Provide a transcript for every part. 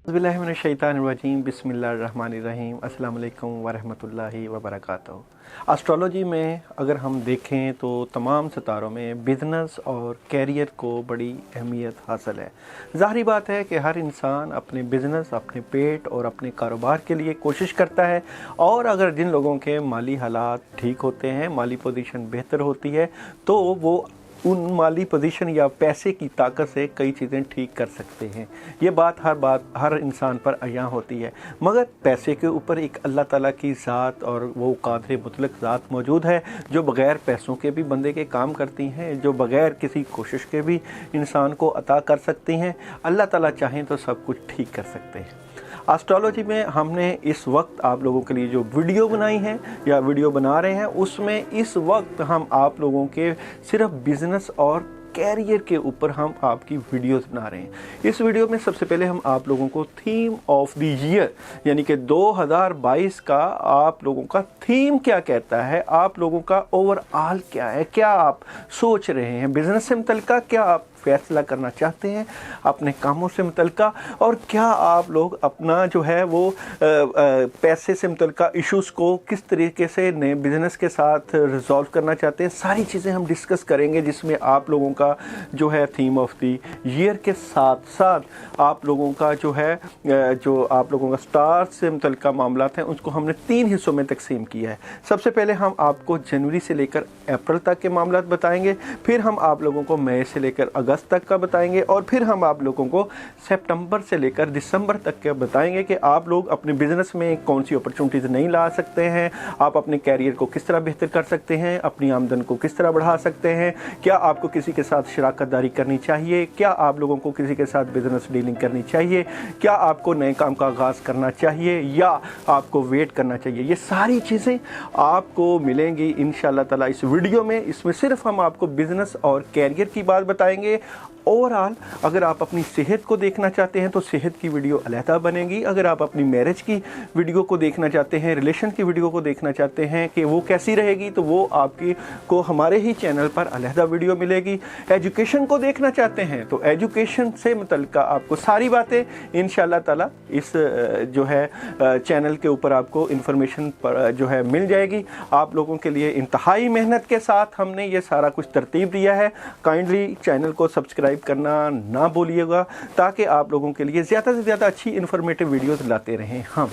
बिस्मिल्लाहिर्रहमानिर्रहीम बिस्मिल्लाहिर्रहमानिर्रहीम अस्सलाम वालेकुम वरहमतुल्लाहि वबरकातुहू। एस्ट्रोलॉजी में अगर हम देखें तो तमाम सितारों में बिज़नेस और कैरियर को बड़ी अहमियत हासिल है। ज़ाहिर बात है कि हर इंसान अपने बिज़नेस, अपने पेट और अपने कारोबार के लिए कोशिश करता है, और अगर जिन लोगों के माली हालात ठीक होते हैं, माली पोजीशन बेहतर होती है, तो वो उन माली पोजीशन या पैसे की ताकत से कई चीज़ें ठीक कर सकते हैं। ये बात हर इंसान पर अयां होती है, मगर पैसे के ऊपर एक अल्लाह ताला की ज़ात और वो कादिर मुतलक ज़ात मौजूद है, जो बग़ैर पैसों के भी बंदे के काम करती हैं, जो बग़ैर किसी कोशिश के भी इंसान को अता कर सकती हैं। अल्लाह ताला चाहें तो सब कुछ ठीक कर सकते हैं। एस्ट्रोलॉजी में हमने इस वक्त आप लोगों के लिए जो वीडियो बनाई है या वीडियो बना रहे हैं, उसमें इस वक्त हम आप लोगों के सिर्फ बिज़नेस और कैरियर के ऊपर हम आपकी वीडियोस बना रहे हैं। इस वीडियो में सबसे पहले हम आप लोगों को थीम ऑफ द ईयर यानी कि 2022 का आप लोगों का थीम क्या कहता है, आप लोगों का ओवरऑल क्या है, क्या आप सोच रहे हैं बिज़नेस से मुतल्लिक़, क्या आप फैसला करना चाहते हैं अपने कामों से मुतल्लिक़, और क्या आप लोग अपना जो है वो पैसे से मुतल्लिक़ इश्यूज़ को किस तरीके से नए बिज़नेस के साथ रिजॉल्व करना चाहते हैं। सारी चीज़ें हम डिस्कस करेंगे, जिसमें आप लोगों का जो है थीम ऑफ द ईयर के साथ साथ आप लोगों का जो है जो आप लोगों का स्टार्स से मुतल्लिक़ मामलात हैं, उसको हमने 3 हिस्सों में तकसीम किया है। सबसे पहले हम आपको जनवरी से लेकर अप्रैल तक के मामलात बताएंगे, फिर हम आप लोगों को मई से लेकर अगस्त तक का बताएंगे, और फिर हम आप लोगों को सितंबर से लेकर दिसंबर तक के बताएंगे कि आप लोग अपने बिजनेस में कौन सी अपॉर्चुनिटीज़ नहीं ला सकते हैं, आप अपने कैरियर को किस तरह बेहतर कर सकते हैं, अपनी आमदन को किस तरह बढ़ा सकते हैं, क्या आपको किसी के साथ शराकत दारी करनी चाहिए, क्या आप लोगों को किसी के साथ बिजनेस डीलिंग करनी चाहिए, क्या आपको नए काम का आगाज़ करना चाहिए या आपको वेट करना चाहिए। ये सारी चीज़ें आपको मिलेंगी इंशाअल्लाह ताला इस वीडियो में। इसमें सिर्फ हम आपको बिजनेस और कैरियर की बात बताएंगे। ओवरऑल अगर आप अपनी सेहत को देखना चाहते हैं तो सेहत की वीडियो अलहदा बनेगी। अगर आप अपनी मैरिज की वीडियो को देखना चाहते हैं, रिलेशन की वीडियो को देखना चाहते हैं कि वो कैसी रहेगी, तो वो आपकी को हमारे ही चैनल पर अलहदा वीडियो मिलेगी। एजुकेशन को देखना चाहते हैं तो एजुकेशन से मुतल्लिक़ आपको सारी बातें इंशाअल्लाह ताला इस जो है चैनल के ऊपर आपको इन्फॉर्मेशन पर जो है मिल जाएगी। आप लोगों के लिए इंतहाई मेहनत के साथ हमने ये सारा कुछ तरतीब दिया है। काइंडली चैनल को सब्सक्राइब करना ना भूलिएगा, ताकि आप लोगों के लिए ज़्यादा से ज़्यादा अच्छी इन्फॉर्मेटिव वीडियोस लाते रहें हम।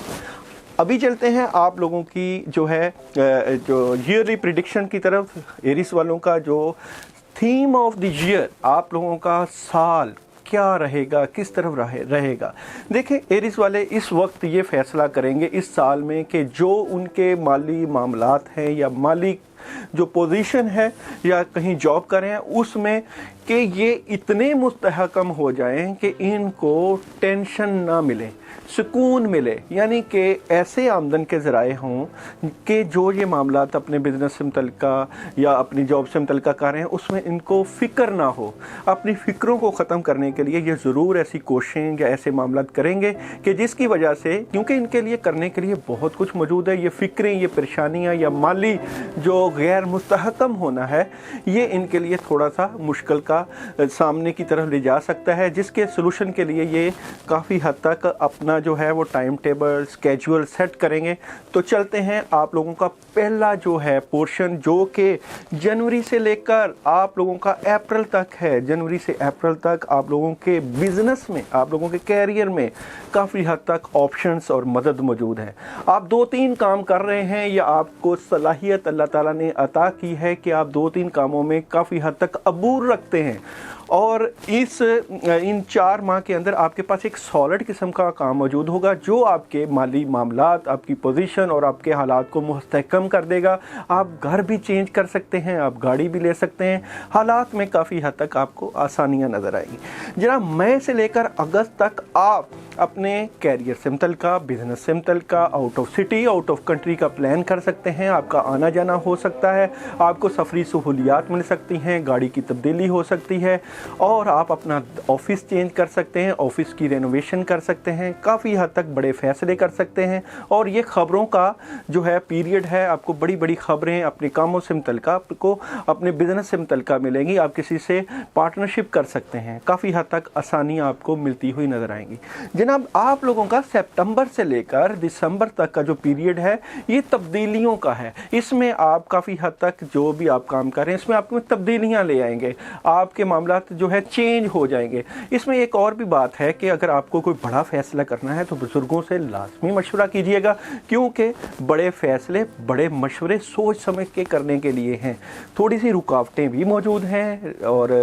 अभी चलते हैं आप लोगों की जो है जो ईयरली प्रिडिक्शन की तरफ। एरिस वालों का जो थीम ऑफ द ईयर, आप लोगों का साल क्या रहेगा, किस तरफ रहेगा। देखें, एरिस वाले इस वक्त ये फैसला करेंगे इस साल में कि जो उनके माली मामलात हैं या माली जो पोजीशन है या कहीं जॉब कर रहे हैं, उसमें कि ये इतने मुस्तहकम हो जाएं कि इनको टेंशन ना मिले, सुकून मिले, यानी कि ऐसे आमदन के ज़राए हों कि जो ये मामलात अपने बिज़नेस से मुतल्लिक़ या अपनी जॉब से मुतल्लिक़ कर रहे हैं उसमें इनको फ़िक्र ना हो। अपनी फ़िक्रों को ख़त्म करने के लिए ये ज़रूर ऐसी कोशिशें या ऐसे मामलात करेंगे कि जिसकी वजह से, क्योंकि इनके लिए करने के लिए बहुत कुछ मौजूद है, ये फ़िक्रें, ये परेशानियाँ या माली जो गैर मुस्तहकम होना है, ये इनके लिए थोड़ा सा मुश्किल का सामने की तरफ ले जा सकता है, जिसके सलूशन के लिए ये काफ़ी हद तक अपना जो है वो टाइम टेबल स्केड्यूल सेट करेंगे। तो चलते हैं आप लोगों का पहला जो है पोर्शन, जो कि जनवरी से लेकर आप लोगों का अप्रैल तक है। जनवरी से अप्रैल तक आप लोगों के बिजनेस में, आप लोगों के कैरियर में काफ़ी हद तक ऑप्शंस और मदद मौजूद है। आप 2-3 काम कर रहे हैं या आपको सलाहियत अल्लाह ताला ने अता की है कि आप 2-3 कामों में काफ़ी हद तक अबूर रखते हैं, और इन 4 माह के अंदर आपके पास एक सॉलिड किस्म का काम मौजूद होगा जो आपके माली मामलात, आपकी पोजीशन और आपके हालात को मुस्तहकम कर देगा। आप घर भी चेंज कर सकते हैं, आप गाड़ी भी ले सकते हैं, हालात में काफ़ी हद तक आपको आसानियां नज़र आएंगी। जनाब, मई से लेकर अगस्त तक आप अपने कैरियर से मुतल्लिक़, बिज़नेस से मुतल्लिक़, out of city, out of country का प्लान कर सकते हैं। आपका आना जाना हो सकता है, आपको सफरी सहूलियात मिल सकती हैं, गाड़ी की तब्दीली हो सकती है, और आप अपना ऑफिस चेंज कर सकते हैं, ऑफिस की रेनोवेशन कर सकते हैं, काफ़ी हद तक बड़े फैसले कर सकते हैं। और ये खबरों का जो है पीरियड है, आपको बड़ी बड़ी खबरें अपने कामों से मुतल्लिक़, आपको अपने बिजनेस से मुतल्लिक़ मिलेंगी। आप किसी से पार्टनरशिप कर सकते हैं, काफ़ी हद तक आसानी आपको मिलती हुई नज़र आएंगी। जनाब, आप लोगों का सितंबर से लेकर दिसंबर तक का जो पीरियड है ये तब्दीलियों का है। इसमें आप काफ़ी हद तक जो भी आप काम कर रहे हैं इसमें आपको तब्दीलियां ले आएंगे, आपके मामलात जो है चेंज हो जाएंगे। इसमें एक और भी बात है कि अगर आपको कोई बड़ा फैसला करना है तो बुजुर्गों से लाजमी मशवरा कीजिएगा, क्योंकि बड़े फैसले, बड़े मशवरे सोच समझ के करने के लिए हैं। थोड़ी सी रुकावटें भी मौजूद हैं और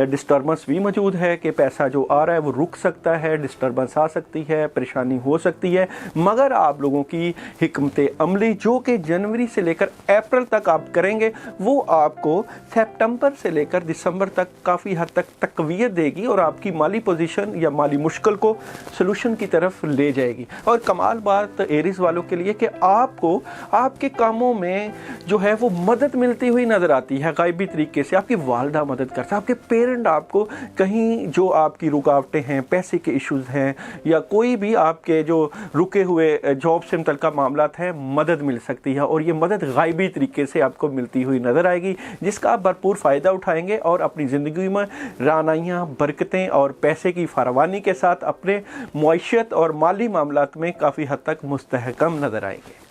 डिस्टर्बेंस भी मौजूद है कि पैसा जो आ रहा है वो रुक सकता है, डिस्टर्बेंस आ सकती है, परेशानी हो सकती है। मगर आप लोगों की हिकमत अमली जो कि जनवरी से लेकर अप्रैल तक आप करेंगे वो आपको सितंबर से लेकर दिसंबर तक काफ़ी हद तक तक़वियत देगी और आपकी माली पोजीशन या माली मुश्किल को सलूशन की तरफ ले जाएगी। और कमाल बात एरीज वालों के लिए कि आपको आपके कामों में जो है वो मदद मिलती हुई नज़र आती है गायबी तरीके से। आपकी वालदा मदद करता है, आपके पेरेंट आपको कहीं जो आपकी रुकावटें हैं, पैसे के इश्यूज़ हैं या कोई भी आपके जो रुके हुए जॉब से मुतल्लिक़ मामलात हैं, मदद मिल सकती है। और ये मदद गायबी तरीके से आपको मिलती हुई नज़र आएगी, जिसका आप भरपूर फ़ायदा उठाएंगे और अपनी ज़िंदगी में रानाइयाँ, बरकतें और पैसे की फरावानी के साथ अपने मुआशरत और माली मामलात में काफ़ी हद तक मुस्तहकम नज़र आएंगे।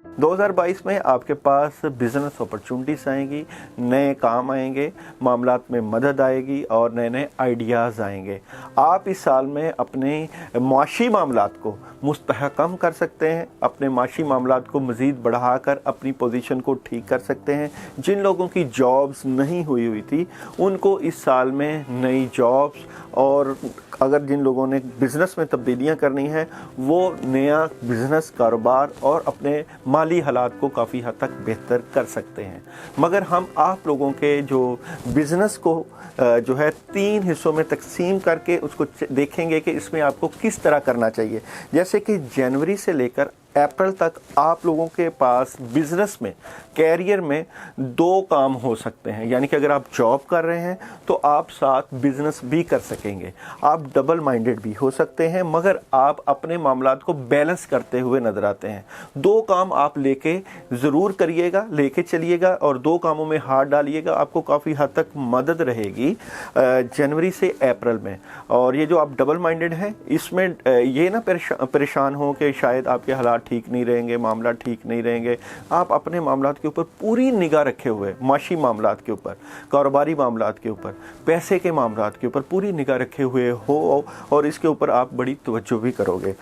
2022 में आपके पास बिज़नेस अपॉर्चुनिटीज़ आएंगी, नए काम आएंगे, मामलात में मदद आएगी और नए नए आइडियाज़ आएंगे। आप इस साल में अपने माशी मामलात को मुस्तहकम कर सकते हैं, अपने माशी मामलात को मज़ीद बढ़ाकर अपनी पोजीशन को ठीक कर सकते हैं। जिन लोगों की जॉब्स नहीं हुई थी उनको इस साल में नई जॉब्स, और अगर जिन लोगों ने बिज़नेस में तब्दीलियां करनी है वो नया बिज़नेस, कारोबार और अपने माली हालात को काफ़ी हद तक बेहतर कर सकते हैं। मगर हम आप लोगों के जो बिज़नेस को जो है 3 हिस्सों में तकसीम करके उसको देखेंगे कि इसमें आपको किस तरह करना चाहिए। जैसे कि जनवरी से लेकर अप्रैल तक आप लोगों के पास बिज़नेस में, कैरियर में 2 काम हो सकते हैं। यानी कि अगर आप जॉब कर रहे हैं तो आप साथ बिज़नेस भी कर सकेंगे, आप डबल माइंडेड भी हो सकते हैं, मगर आप अपने मामलात को बैलेंस करते हुए नज़र आते हैं। 2 काम आप लेके ज़रूर करिएगा, लेके चलिएगा और 2 कामों में हाथ डालिएगा, आपको काफ़ी हद तक मदद रहेगी जनवरी से अप्रैल में। और ये जो आप डबल माइंडेड हैं इसमें ये ना परेशान हो कि शायद आपके हालात ठीक नहीं रहेंगे, मामला ठीक नहीं रहेंगे। आप अपने मामलात के ऊपर पूरी निगाह रखे हुए, माशी मामलात के ऊपर, कारोबारी मामलात के ऊपर, पैसे के मामलात के ऊपर पूरी निगाह रखे हुए हो और इसके ऊपर आप बड़ी तवज्जो भी करोगे।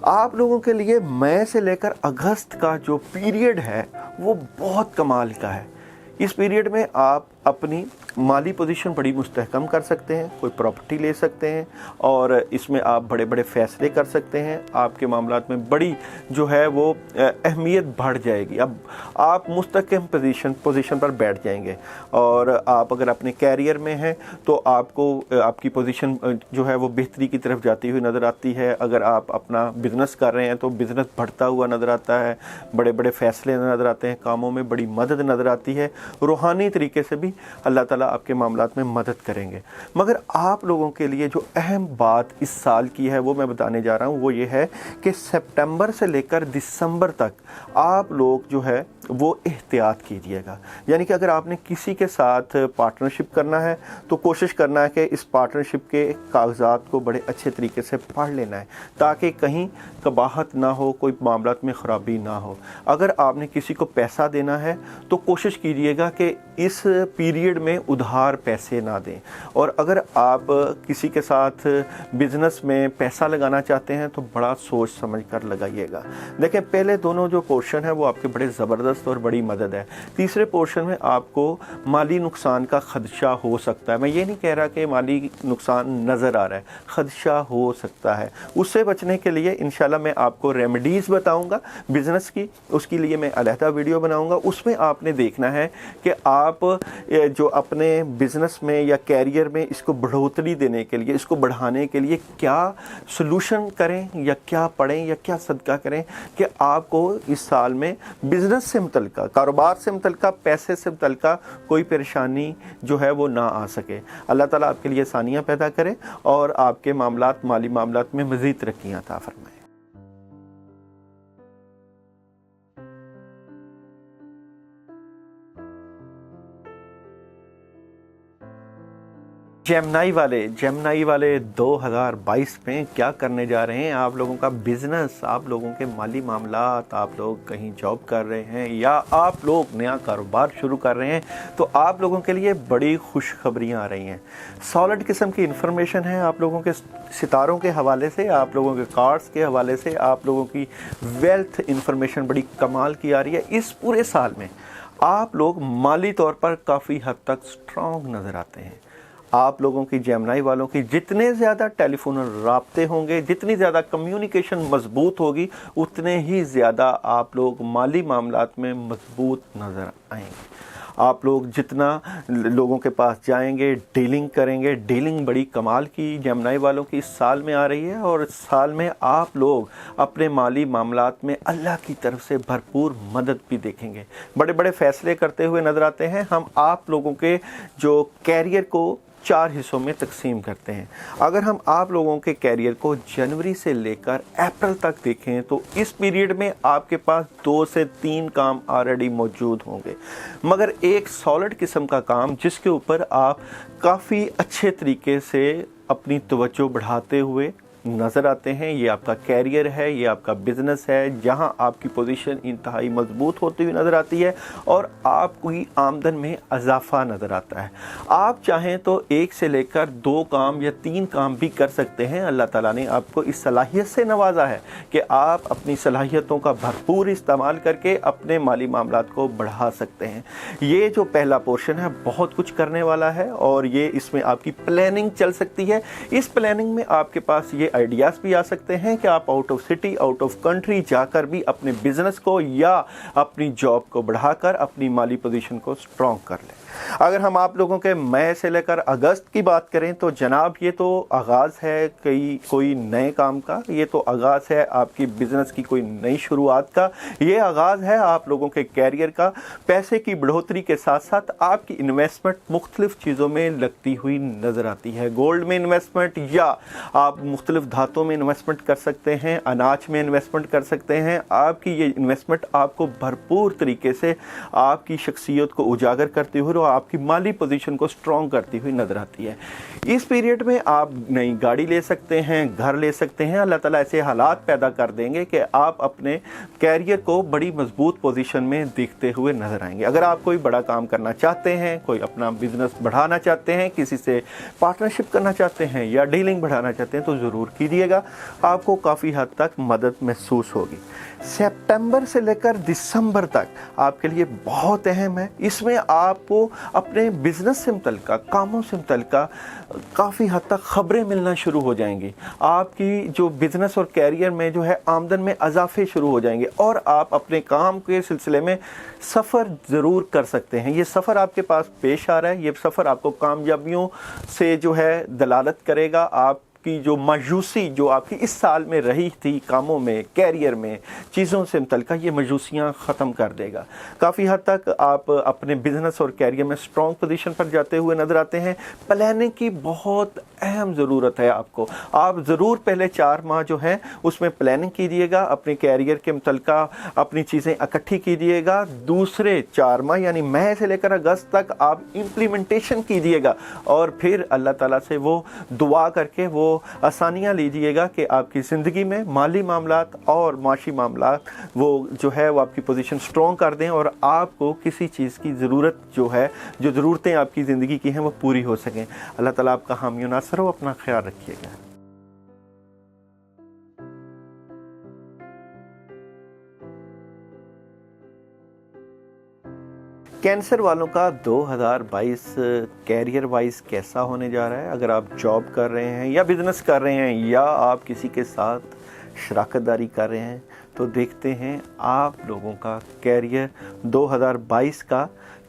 आप लोगों के लिए मई से लेकर अगस्त का जो पीरियड है वो बहुत कमाल का है। इस पीरियड में आप अपनी माली पोजीशन बड़ी मुस्तहकम कर सकते हैं, कोई प्रॉपर्टी ले सकते हैं और इसमें आप बड़े बड़े फ़ैसले कर सकते हैं। आपके मामलात में बड़ी जो है वो अहमियत बढ़ जाएगी। अब आप मुस्तहकम पोजीशन पर बैठ जाएंगे। और आप अगर अपने कैरियर में हैं तो आपको आपकी पोजीशन जो है वो बेहतरी की तरफ जाती हुई नज़र आती है। अगर आप अपना बिज़नेस कर रहे हैं तो बिज़नेस बढ़ता हुआ नज़र आता है, बड़े बड़े फ़ैसले नज़र आते हैं, कामों में बड़ी मदद नज़र आती है, रूहानी तरीके से भी अल्लाह ताला आपके मामलात में मदद करेंगे। मगर आप लोगों के लिए जो अहम बात इस साल की है वो मैं बताने जा रहा हूँ, वो ये है कि सितंबर से लेकर दिसंबर तक आप लोग जो है वो एहतियात कीजिएगा। यानी कि अगर आपने किसी के साथ पार्टनरशिप करना है तो कोशिश करना है कि इस पार्टनरशिप के कागजात को बड़े अच्छे तरीके से पढ़ लेना है ताकि कहीं कबाहत ना हो, कोई मामलात में ख़राबी ना हो। अगर आपने किसी को पैसा देना है तो कोशिश कीजिएगा कि इस पीरियड में उधार पैसे ना दें। और अगर आप किसी के साथ बिज़नेस में पैसा लगाना चाहते हैं तो बड़ा सोच समझ कर लगाइएगा। देखें, पहले दोनों जो पोर्शन है वो आपके बड़े ज़बरदस्त और बड़ी मदद है। तीसरे पोर्शन में आपको माली नुकसान का खदशा हो सकता है। मैं ये नहीं कह रहा कि माली नुकसान नज़र आ रहा है, खदशा हो सकता है। उससे बचने के लिए इंशाल्लाह मैं आपको रेमेडीज़ बताऊंगा बिज़नेस की, उसके लिए मैं अलहदा वीडियो बनाऊंगा। उसमें आपने देखना है कि आप जो अपने बिज़नेस में या कैरियर में इसको बढ़ोतरी देने के लिए, इसको बढ़ाने के लिए क्या सलूशन करें या क्या पढ़ें या क्या सदका करें कि आपको इस साल में बिज़नेस से मुतल्लिक़, कारोबार से मुतल्लिक़, पैसे से मुतल्लिक़ कोई परेशानी जो है वो ना आ सके। अल्लाह ताला आपके लिए आसानियाँ पैदा करे और आपके मामलात, माली मामलात में मज़ीद तरक्कियाँ अता फरमाए। जेमिनी वाले 2022 में क्या करने जा रहे हैं? आप लोगों का बिज़नेस, आप लोगों के माली मामलात, आप लोग कहीं जॉब कर रहे हैं या आप लोग नया कारोबार शुरू कर रहे हैं, तो आप लोगों के लिए बड़ी खुशखबरियां आ रही हैं। सॉलिड किस्म की इन्फॉर्मेशन है आप लोगों के सितारों के हवाले से, आप लोगों के कार्ड्स के हवाले से, आप लोगों की वेल्थ इन्फॉर्मेशन बड़ी कमाल की आ रही है। इस पूरे साल में आप लोग माली तौर पर काफ़ी हद तक स्ट्रॉन्ग नज़र आते हैं। आप लोगों की, जेमिनी वालों की जितने ज़्यादा टेलीफोनल राब्ते होंगे, जितनी ज़्यादा कम्युनिकेशन मजबूत होगी, उतने ही ज़्यादा आप लोग माली मामलात में मजबूत नज़र आएंगे। आप लोग जितना लोगों के पास जाएंगे, डीलिंग करेंगे, डीलिंग बड़ी कमाल की जेमिनी वालों की इस साल में आ रही है। और इस साल में आप लोग अपने माली मामलात में अल्लाह की तरफ से भरपूर मदद भी देखेंगे। बड़े बड़े फ़ैसले करते हुए नज़र आते हैं। हम आप लोगों के जो कैरियर को 4 हिस्सों में तकसीम करते हैं। अगर हम आप लोगों के कैरियर को जनवरी से लेकर अप्रैल तक देखें तो इस पीरियड में आपके पास 2 से 3 काम ऑलरेडी मौजूद होंगे, मगर एक सॉलिड किस्म का काम जिसके ऊपर आप काफ़ी अच्छे तरीके से अपनी तवज्जो बढ़ाते हुए नज़र आते हैं। ये आपका कैरियर है, ये आपका बिज़नेस है, जहां आपकी पोजीशन इंतहाई मजबूत होती हुई नज़र आती है और आपकी आमदन में इजाफा नज़र आता है। आप चाहें तो 1 से लेकर 2 काम या 3 काम भी कर सकते हैं। अल्लाह ताला ने आपको इस सलाहियत से नवाजा है कि आप अपनी सलाहियतों का भरपूर इस्तेमाल करके अपने माली मामलात को बढ़ा सकते हैं। ये जो पहला पोर्शन है बहुत कुछ करने वाला है और ये इसमें आपकी प्लानिंग चल सकती है। इस प्लानिंग में आपके पास ये आइडियाज़ भी आ सकते हैं कि आप out of city, out of country जाकर भी अपने बिजनेस को या अपनी जॉब को बढ़ाकर अपनी माली पोजीशन को स्ट्रॉन्ग कर लें। अगर हम आप लोगों के मई से लेकर अगस्त की बात करें तो जनाब ये तो आगाज़ है कोई नए काम का, ये तो आगाज़ है आपकी बिज़नेस की कोई नई शुरुआत का, ये आगाज़ है आप लोगों के कैरियर का। पैसे की बढ़ोतरी के साथ साथ आपकी इन्वेस्टमेंट मुख्तलिफ चीज़ों में लगती हुई नज़र आती है। गोल्ड में इन्वेस्टमेंट या आप मुख्तलिफ धातुओं में इन्वेस्टमेंट कर सकते हैं, अनाज में इन्वेस्टमेंट कर सकते हैं। आपकी ये इन्वेस्टमेंट आपको भरपूर तरीके से आपकी शख्सियत को उजागर करती हुई और आपकी माली पोजीशन को स्ट्रॉन्ग करती हुई नजर आती है। इस पीरियड में आप नई गाड़ी ले सकते हैं, घर ले सकते हैं। अल्लाह ताला ऐसे हालात पैदा कर देंगे कि आप अपने कैरियर को बड़ी मजबूत पोजीशन में देखते हुए नजर आएंगे। अगर आप कोई बड़ा काम करना चाहते हैं, कोई अपना बिजनेस बढ़ाना चाहते हैं, किसी से पार्टनरशिप करना चाहते हैं या डीलिंग बढ़ाना चाहते हैं तो ज़रूर कीजिएगा, आपको काफ़ी हद तक मदद महसूस होगी। सितंबर से लेकर दिसंबर तक आपके लिए बहुत अहम है। इसमें आपको अपने बिजनेस से मुतल्लिक़, कामों से मुतल्लिक़ काफ़ी हद तक खबरें मिलना शुरू हो जाएंगी। आपकी जो बिज़नेस और कैरियर में जो है आमदन में इजाफे शुरू हो जाएंगे और आप अपने काम के सिलसिले में सफ़र ज़रूर कर सकते हैं। ये सफ़र आपके पास पेश आ रहा है, ये सफ़र आपको कामयाबियों से जो है दलालत करेगा। आप की जो मायूसी जो आपकी इस साल में रही थी कामों में, कैरियर में, चीज़ों से मुतल्लिक़, ये मायूसियाँ ख़त्म कर देगा। काफ़ी हद तक आप अपने बिज़नेस और कैरियर में स्ट्रॉन्ग पोजीशन पर जाते हुए नज़र आते हैं। प्लानिंग की बहुत अहम ज़रूरत है आपको। आप ज़रूर पहले 4 माह जो है उसमें प्लानिंग कीजिएगा, अपने कैरियर के मुतल्लिक़ अपनी चीज़ें इकट्ठी कीजिएगा। दूसरे 4 माह यानी मई से लेकर अगस्त तक आप इम्प्लीमेंटेशन कीजिएगा और फिर अल्लाह ताला से वो दुआ करके वो आसानियाँ लीजिएगा कि आपकी ज़िंदगी में माली मामलात और माशी मामलात वो जो है वो आपकी पोजीशन स्ट्रॉन्ग कर दें और आपको किसी चीज़ की ज़रूरत जो है, जो ज़रूरतें आपकी ज़िंदगी की हैं वो पूरी हो सकें। अल्लाह ताला आपका हामी नासर हो। अपना ख्याल रखिएगा। कैंसर वालों का 2022 कैरियर वाइज कैसा होने जा रहा है? अगर आप जॉब कर रहे हैं या बिज़नेस कर रहे हैं या आप किसी के साथ शराकत दारी कर रहे हैं तो देखते हैं आप लोगों का कैरियर 2022 का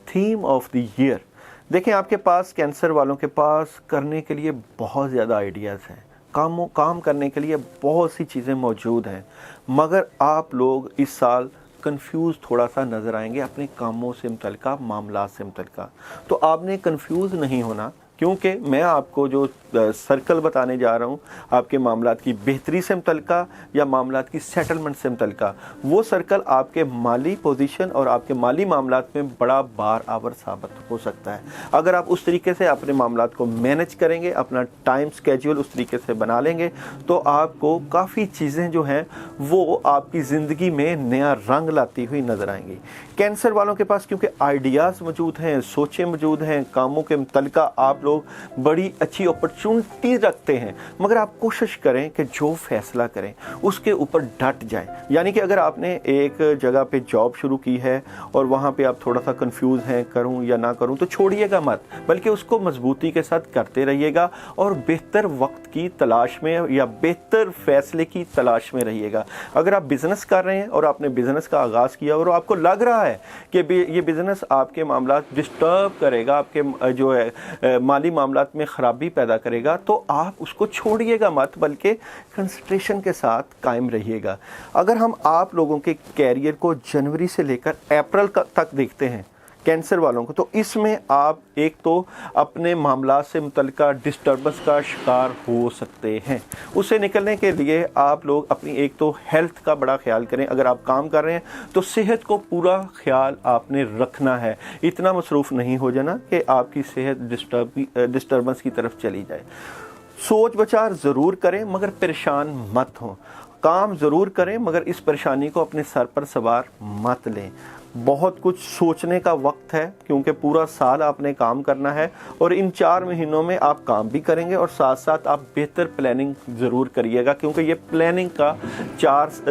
थीम ऑफ द ईयर देखें, आपके पास कैंसर वालों के पास करने के लिए बहुत ज़्यादा आइडियाज़ हैं, काम करने के लिए बहुत सी चीज़ें मौजूद हैं, मगर आप लोग इस साल कंफ्यूज थोड़ा सा नज़र आएंगे अपने कामों से मुतल्लिका, मामलात से मुतल्लिका। तो आपने कंफ्यूज नहीं होना, क्योंकि मैं आपको जो सर्कल बताने जा रहा हूँ आपके मामलात की बेहतरी से मुतल्लिका या मामलात की सेटलमेंट से मुतल्लिका, वो सर्कल आपके माली पोजीशन और आपके माली मामलात में बड़ा बार आवर साबित हो सकता है। अगर आप उस तरीके से अपने मामलात को मैनेज करेंगे, अपना टाइम स्केड्यूल उस तरीके से बना लेंगे, तो आपको काफ़ी चीज़ें जो हैं वो आपकी ज़िंदगी में नया रंग लाती हुई नज़र आएंगी। कैंसर वालों के पास क्योंकि आइडियाज़ मौजूद हैं, सोचें मौजूद हैं, कामों के मुतल्लिका आप लोग बड़ी अच्छी अपॉर्चुनिटी रखते हैं, मगर आप कोशिश करें कि जो फैसला करें उसके ऊपर डट जाएं। यानी कि अगर आपने एक जगह पे जॉब शुरू की है और वहाँ पे आप थोड़ा सा कंफ्यूज हैं, करूँ या ना करूँ, तो छोड़िएगा मत, बल्कि उसको मजबूती के साथ करते रहिएगा और बेहतर वक्त की तलाश में या बेहतर फैसले की तलाश में रहिएगा। अगर आप बिज़नेस कर रहे हैं और आपने बिज़नेस का आगाज़ किया और आपको लग रहा है कि ये बिज़नेस आपके मामलात डिस्टर्ब करेगा, आपके जो है माली मामलात में ख़राबी पैदा करेगा, तो आप उसको छोड़िएगा मत, बल्कि कंसंट्रेशन के साथ कायम रहिएगा। अगर हम आप लोगों के कैरियर को जनवरी से लेकर अप्रैल तक देखते हैं कैंसर वालों को, तो इसमें आप एक तो अपने मामलात से मुतल्लिका डिस्टर्बेंस का शिकार हो सकते हैं। उससे निकलने के लिए आप लोग अपनी एक तो हेल्थ का बड़ा ख्याल करें। अगर आप काम कर रहे हैं तो सेहत को पूरा ख्याल आपने रखना है, इतना मसरूफ़ नहीं हो जाना कि आपकी सेहत डिस्टर्बेंस की तरफ चली जाए। सोच विचार ज़रूर करें मगर परेशान मत हों, काम ज़रूर करें मगर इस परेशानी को अपने सर पर सवार मत लें। बहुत कुछ सोचने का वक्त है, क्योंकि पूरा साल आपने काम करना है और इन 4 महीनों में आप काम भी करेंगे और साथ साथ आप बेहतर प्लानिंग ज़रूर करिएगा, क्योंकि ये प्लानिंग का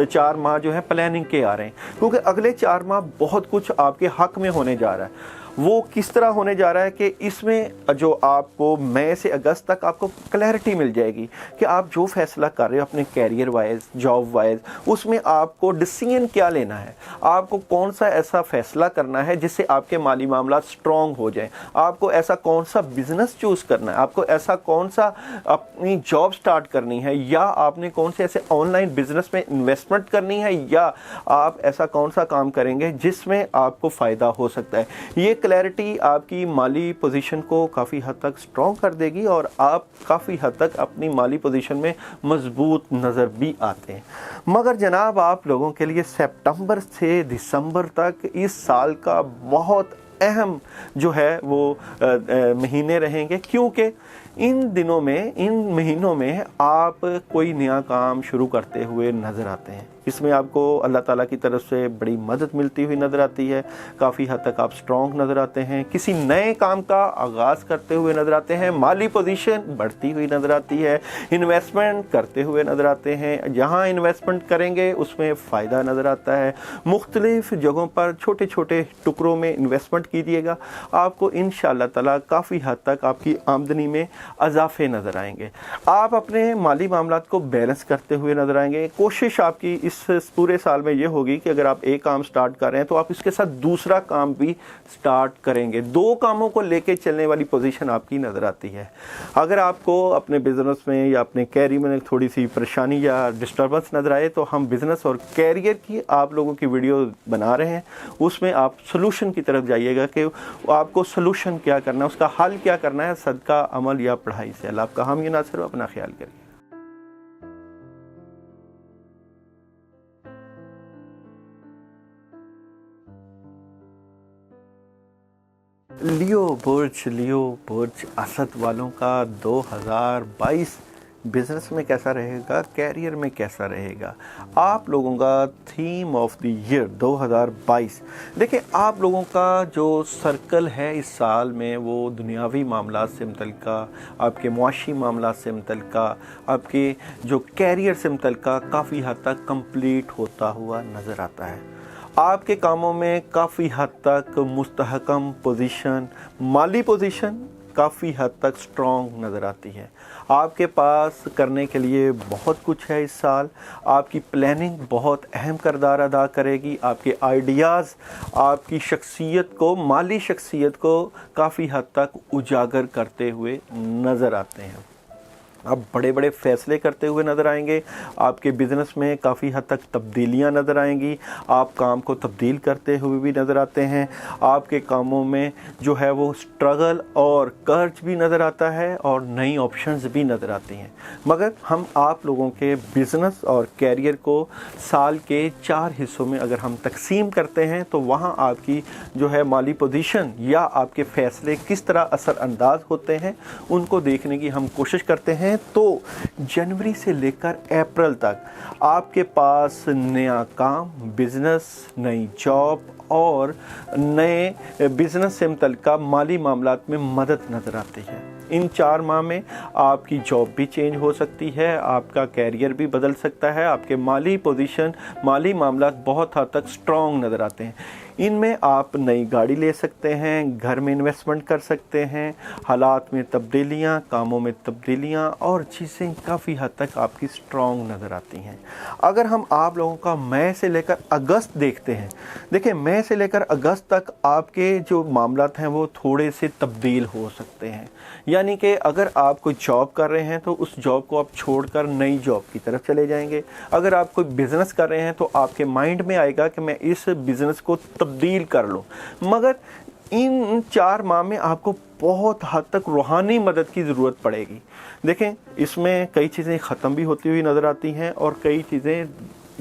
4 माह जो है प्लानिंग के आ रहे हैं, क्योंकि अगले 4 माह बहुत कुछ आपके हक में होने जा रहा है। वो किस तरह होने जा रहा है कि इसमें जो आपको मई से अगस्त तक आपको क्लैरिटी मिल जाएगी कि आप जो फैसला कर रहे हो अपने कैरियर वाइज, जॉब वाइज, उसमें आपको डिसीजन क्या लेना है, आपको कौन सा ऐसा फैसला करना है जिससे आपके माली मामला स्ट्रॉन्ग हो जाए, आपको ऐसा कौन सा बिजनेस चूज़ करना है, आपको ऐसा कौन सा अपनी जॉब स्टार्ट करनी है, या आपने कौन से ऐसे ऑनलाइन बिजनेस में इन्वेस्टमेंट करनी है, या आप ऐसा कौन सा काम करेंगे जिसमें आपको फ़ायदा हो सकता है। ये क्लैरिटी आपकी माली पोजीशन को काफ़ी हद तक स्ट्रॉन्ग कर देगी और आप काफ़ी हद तक अपनी माली पोजीशन में मजबूत नज़र भी आते हैं। मगर जनाब, आप लोगों के लिए सितंबर से दिसंबर तक इस साल का बहुत अहम जो है वो महीने रहेंगे, क्योंकि इन दिनों में, इन महीनों में आप कोई नया काम शुरू करते हुए नज़र आते हैं। इसमें आपको अल्लाह ताला की तरफ से बड़ी मदद मिलती हुई नज़र आती है, काफ़ी हद तक आप स्ट्रॉन्ग नज़र आते हैं, किसी नए काम का आगाज़ करते हुए नज़र आते हैं, माली पोजीशन बढ़ती हुई नज़र आती है, इन्वेस्टमेंट करते हुए नज़र आते हैं, जहाँ इन्वेस्टमेंट करेंगे उसमें फ़ायदा नज़र आता है। मुख्तलिफ़ जगहों पर छोटे छोटे टुकड़ों में इन्वेस्टमेंट कीजिएगा, आपको इंशाअल्लाह ताला काफ़ी हद तक आपकी आमदनी में अजाफे नज़र आएंगे। आप अपने माली मामलात को बैलेंस करते हुए नज़र आएंगे। कोशिश आपकी इस पूरे साल में ये होगी कि अगर आप एक काम स्टार्ट कर रहे हैं तो आप इसके साथ दूसरा काम भी स्टार्ट करेंगे। 2 कामों को लेके चलने वाली पोजीशन आपकी नज़र आती है। अगर आपको अपने बिजनेस में या अपने कैरियर में थोड़ी सी परेशानी या डिस्टर्बेंस नज़र आए, तो हम बिजनेस और कैरियर की आप लोगों की वीडियो बना रहे हैं, उसमें आप सोल्यूशन की तरफ जाइएगा कि आपको सोल्यूशन क्या करना है, उसका हल क्या करना है, सदका अमल या पढ़ाई से। अल्लाह आपका हामी नासिर, अपना ख्याल करिए। लियो बुर्ज असद वालों का 2022 बिज़नेस में कैसा रहेगा, कैरियर में कैसा रहेगा, आप लोगों का थीम ऑफ द ईयर 2022। देखिए, आप लोगों का जो सर्कल है इस साल में वो दुनियावी मामलात से मुतल्लिका, आपके मुआशी मामलात से मुतल्लिका, आपके जो कैरियर से मुतल्लिका काफ़ी हद तक कंप्लीट होता हुआ नज़र आता है। आपके कामों में काफ़ी हद तक मुस्तहकम पोजीशन, माली पोजीशन काफ़ी हद तक स्ट्रॉन्ग नज़र आती है। आपके पास करने के लिए बहुत कुछ है इस साल। आपकी प्लानिंग बहुत अहम किरदार अदा करेगी। आपके आइडियाज़ आपकी शख्सियत को, माली शख्सियत को काफ़ी हद तक उजागर करते हुए नज़र आते हैं। आप बड़े बड़े फ़ैसले करते हुए नज़र आएंगे। आपके बिज़नेस में काफ़ी हद तक तब्दीलियां नज़र आएंगी। आप काम को तब्दील करते हुए भी नज़र आते हैं। आपके कामों में जो है वो स्ट्रगल और कर्ज भी नज़र आता है और नई ऑप्शंस भी नज़र आती हैं। मगर हम आप लोगों के बिज़नेस और कैरियर को साल के 4 हिस्सों में अगर हम तकसीम करते हैं तो वहाँ आपकी जो है माली पोजीशन या आपके फ़ैसले किस तरह असरअंदाज होते हैं उनको देखने की हम कोशिश करते हैं। तो जनवरी से लेकर अप्रैल तक आपके पास नया काम, बिजनेस, नई जॉब और नए बिजनेस से मुतल्लिक़ माली मामलात में मदद नज़र आती है। इन 4 माह में आपकी जॉब भी चेंज हो सकती है, आपका कैरियर भी बदल सकता है, आपके माली पोजीशन, माली मामलात बहुत हद तक स्ट्रॉन्ग नज़र आते हैं। इनमें आप नई गाड़ी ले सकते हैं, घर में इन्वेस्टमेंट कर सकते हैं, हालात में तब्दीलियां, कामों में तब्दीलियां और चीज़ें काफ़ी हद तक आपकी स्ट्रॉन्ग नज़र आती हैं। अगर हम आप लोगों का मई से लेकर अगस्त देखते हैं, देखिए मई से लेकर अगस्त तक आपके जो मामलात हैं वो थोड़े से तब्दील हो सकते हैं। यानी कि अगर आप कोई जॉब कर रहे हैं तो उस जॉब को आप छोड़कर नई जॉब की तरफ चले जाएंगे। अगर आप कोई बिज़नेस कर रहे हैं तो आपके माइंड में आएगा कि मैं इस बिज़नेस को तब्दील कर लूँ। मगर इन 4 माह में आपको बहुत हद तक रूहानी मदद की ज़रूरत पड़ेगी। देखें, इसमें कई चीज़ें ख़त्म भी होती हुई नज़र आती हैं और कई चीज़ें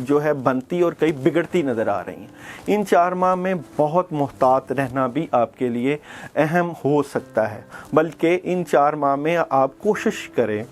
जो है बनती और कई बिगड़ती नज़र आ रही हैं। इन 4 माह में बहुत मुहतात रहना भी आपके लिए अहम हो सकता है। बल्कि इन 4 माह में आप कोशिश करें,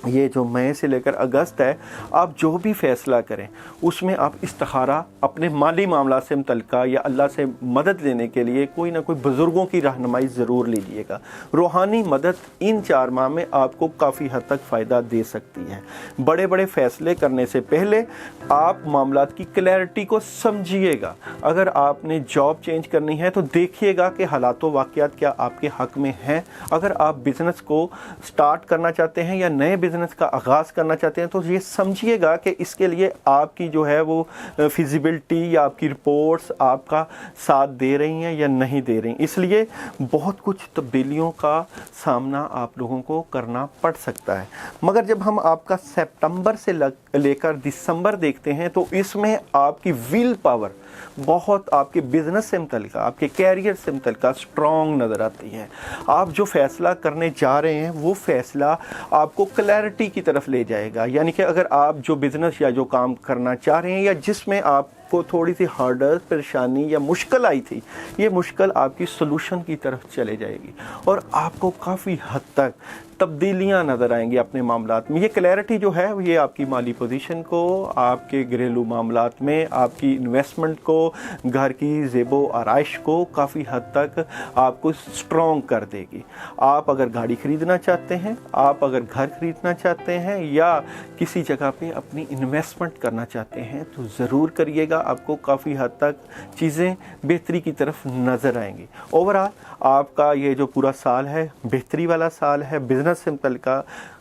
ये जो मई से लेकर अगस्त है, आप जो भी फ़ैसला करें उसमें आप इस्तिखारा अपने माली मामला से मुतल्लिक़ या अल्लाह से मदद लेने के लिए कोई ना कोई बुज़ुर्गों की रहनुमाई ज़रूर लीजिएगा। रूहानी मदद इन 4 माह में आपको काफ़ी हद तक फ़ायदा दे सकती है। बड़े बड़े फ़ैसले करने से पहले आप मामलात की क्लैरिटी को समझिएगा। अगर आपने जॉब चेंज करनी है तो देखिएगा कि हालात व वाक़यात क्या आपके हक़ में हैं। अगर आप बिज़नेस को स्टार्ट करना चाहते हैं या नए बिज़नेस का आगाज़ करना चाहते हैं तो ये समझिएगा कि इसके लिए आपकी जो है वो फिजिबिलिटी या आपकी रिपोर्ट्स आपका साथ दे रही हैं या नहीं दे रही। इसलिए बहुत कुछ तब्दीलियों का सामना आप लोगों को करना पड़ सकता है। मगर जब हम आपका सितंबर से लेकर दिसंबर देखते हैं तो इसमें आपकी विल पावर बहुत आपके बिज़नेस से मुतल्लिक़, आपके कैरियर से मुतल्लिक़ स्ट्रॉन्ग नज़र आती है। आप जो फ़ैसला करने जा रहे हैं वो फ़ैसला आपको क्लैरिटी की तरफ ले जाएगा। यानी कि अगर आप जो बिज़नेस या जो काम करना चाह रहे हैं या जिसमें आपको थोड़ी सी हर्डल, परेशानी या मुश्किल आई थी, ये मुश्किल आपकी सलूशन की तरफ चले जाएगी और आपको काफ़ी हद तक तब्दीलियां नज़र आएंगी अपने मामलात में। ये क्लैरिटी जो है ये आपकी माली पोजीशन को, आपके घरेलू मामलात में, आपकी इन्वेस्टमेंट को, घर की ज़ेबो आराइश को काफ़ी हद तक आपको स्ट्रॉन्ग कर देगी। आप अगर गाड़ी ख़रीदना चाहते हैं, आप अगर घर ख़रीदना चाहते हैं या किसी जगह पे अपनी इन्वेस्टमेंट करना चाहते हैं तो ज़रूर करिएगा। आपको काफ़ी हद तक चीज़ें बेहतरी की तरफ नज़र आएंगी। ओवरऑल आपका ये जो पूरा साल है बेहतरी वाला साल है। बिज़नेस से मुतल्लिक़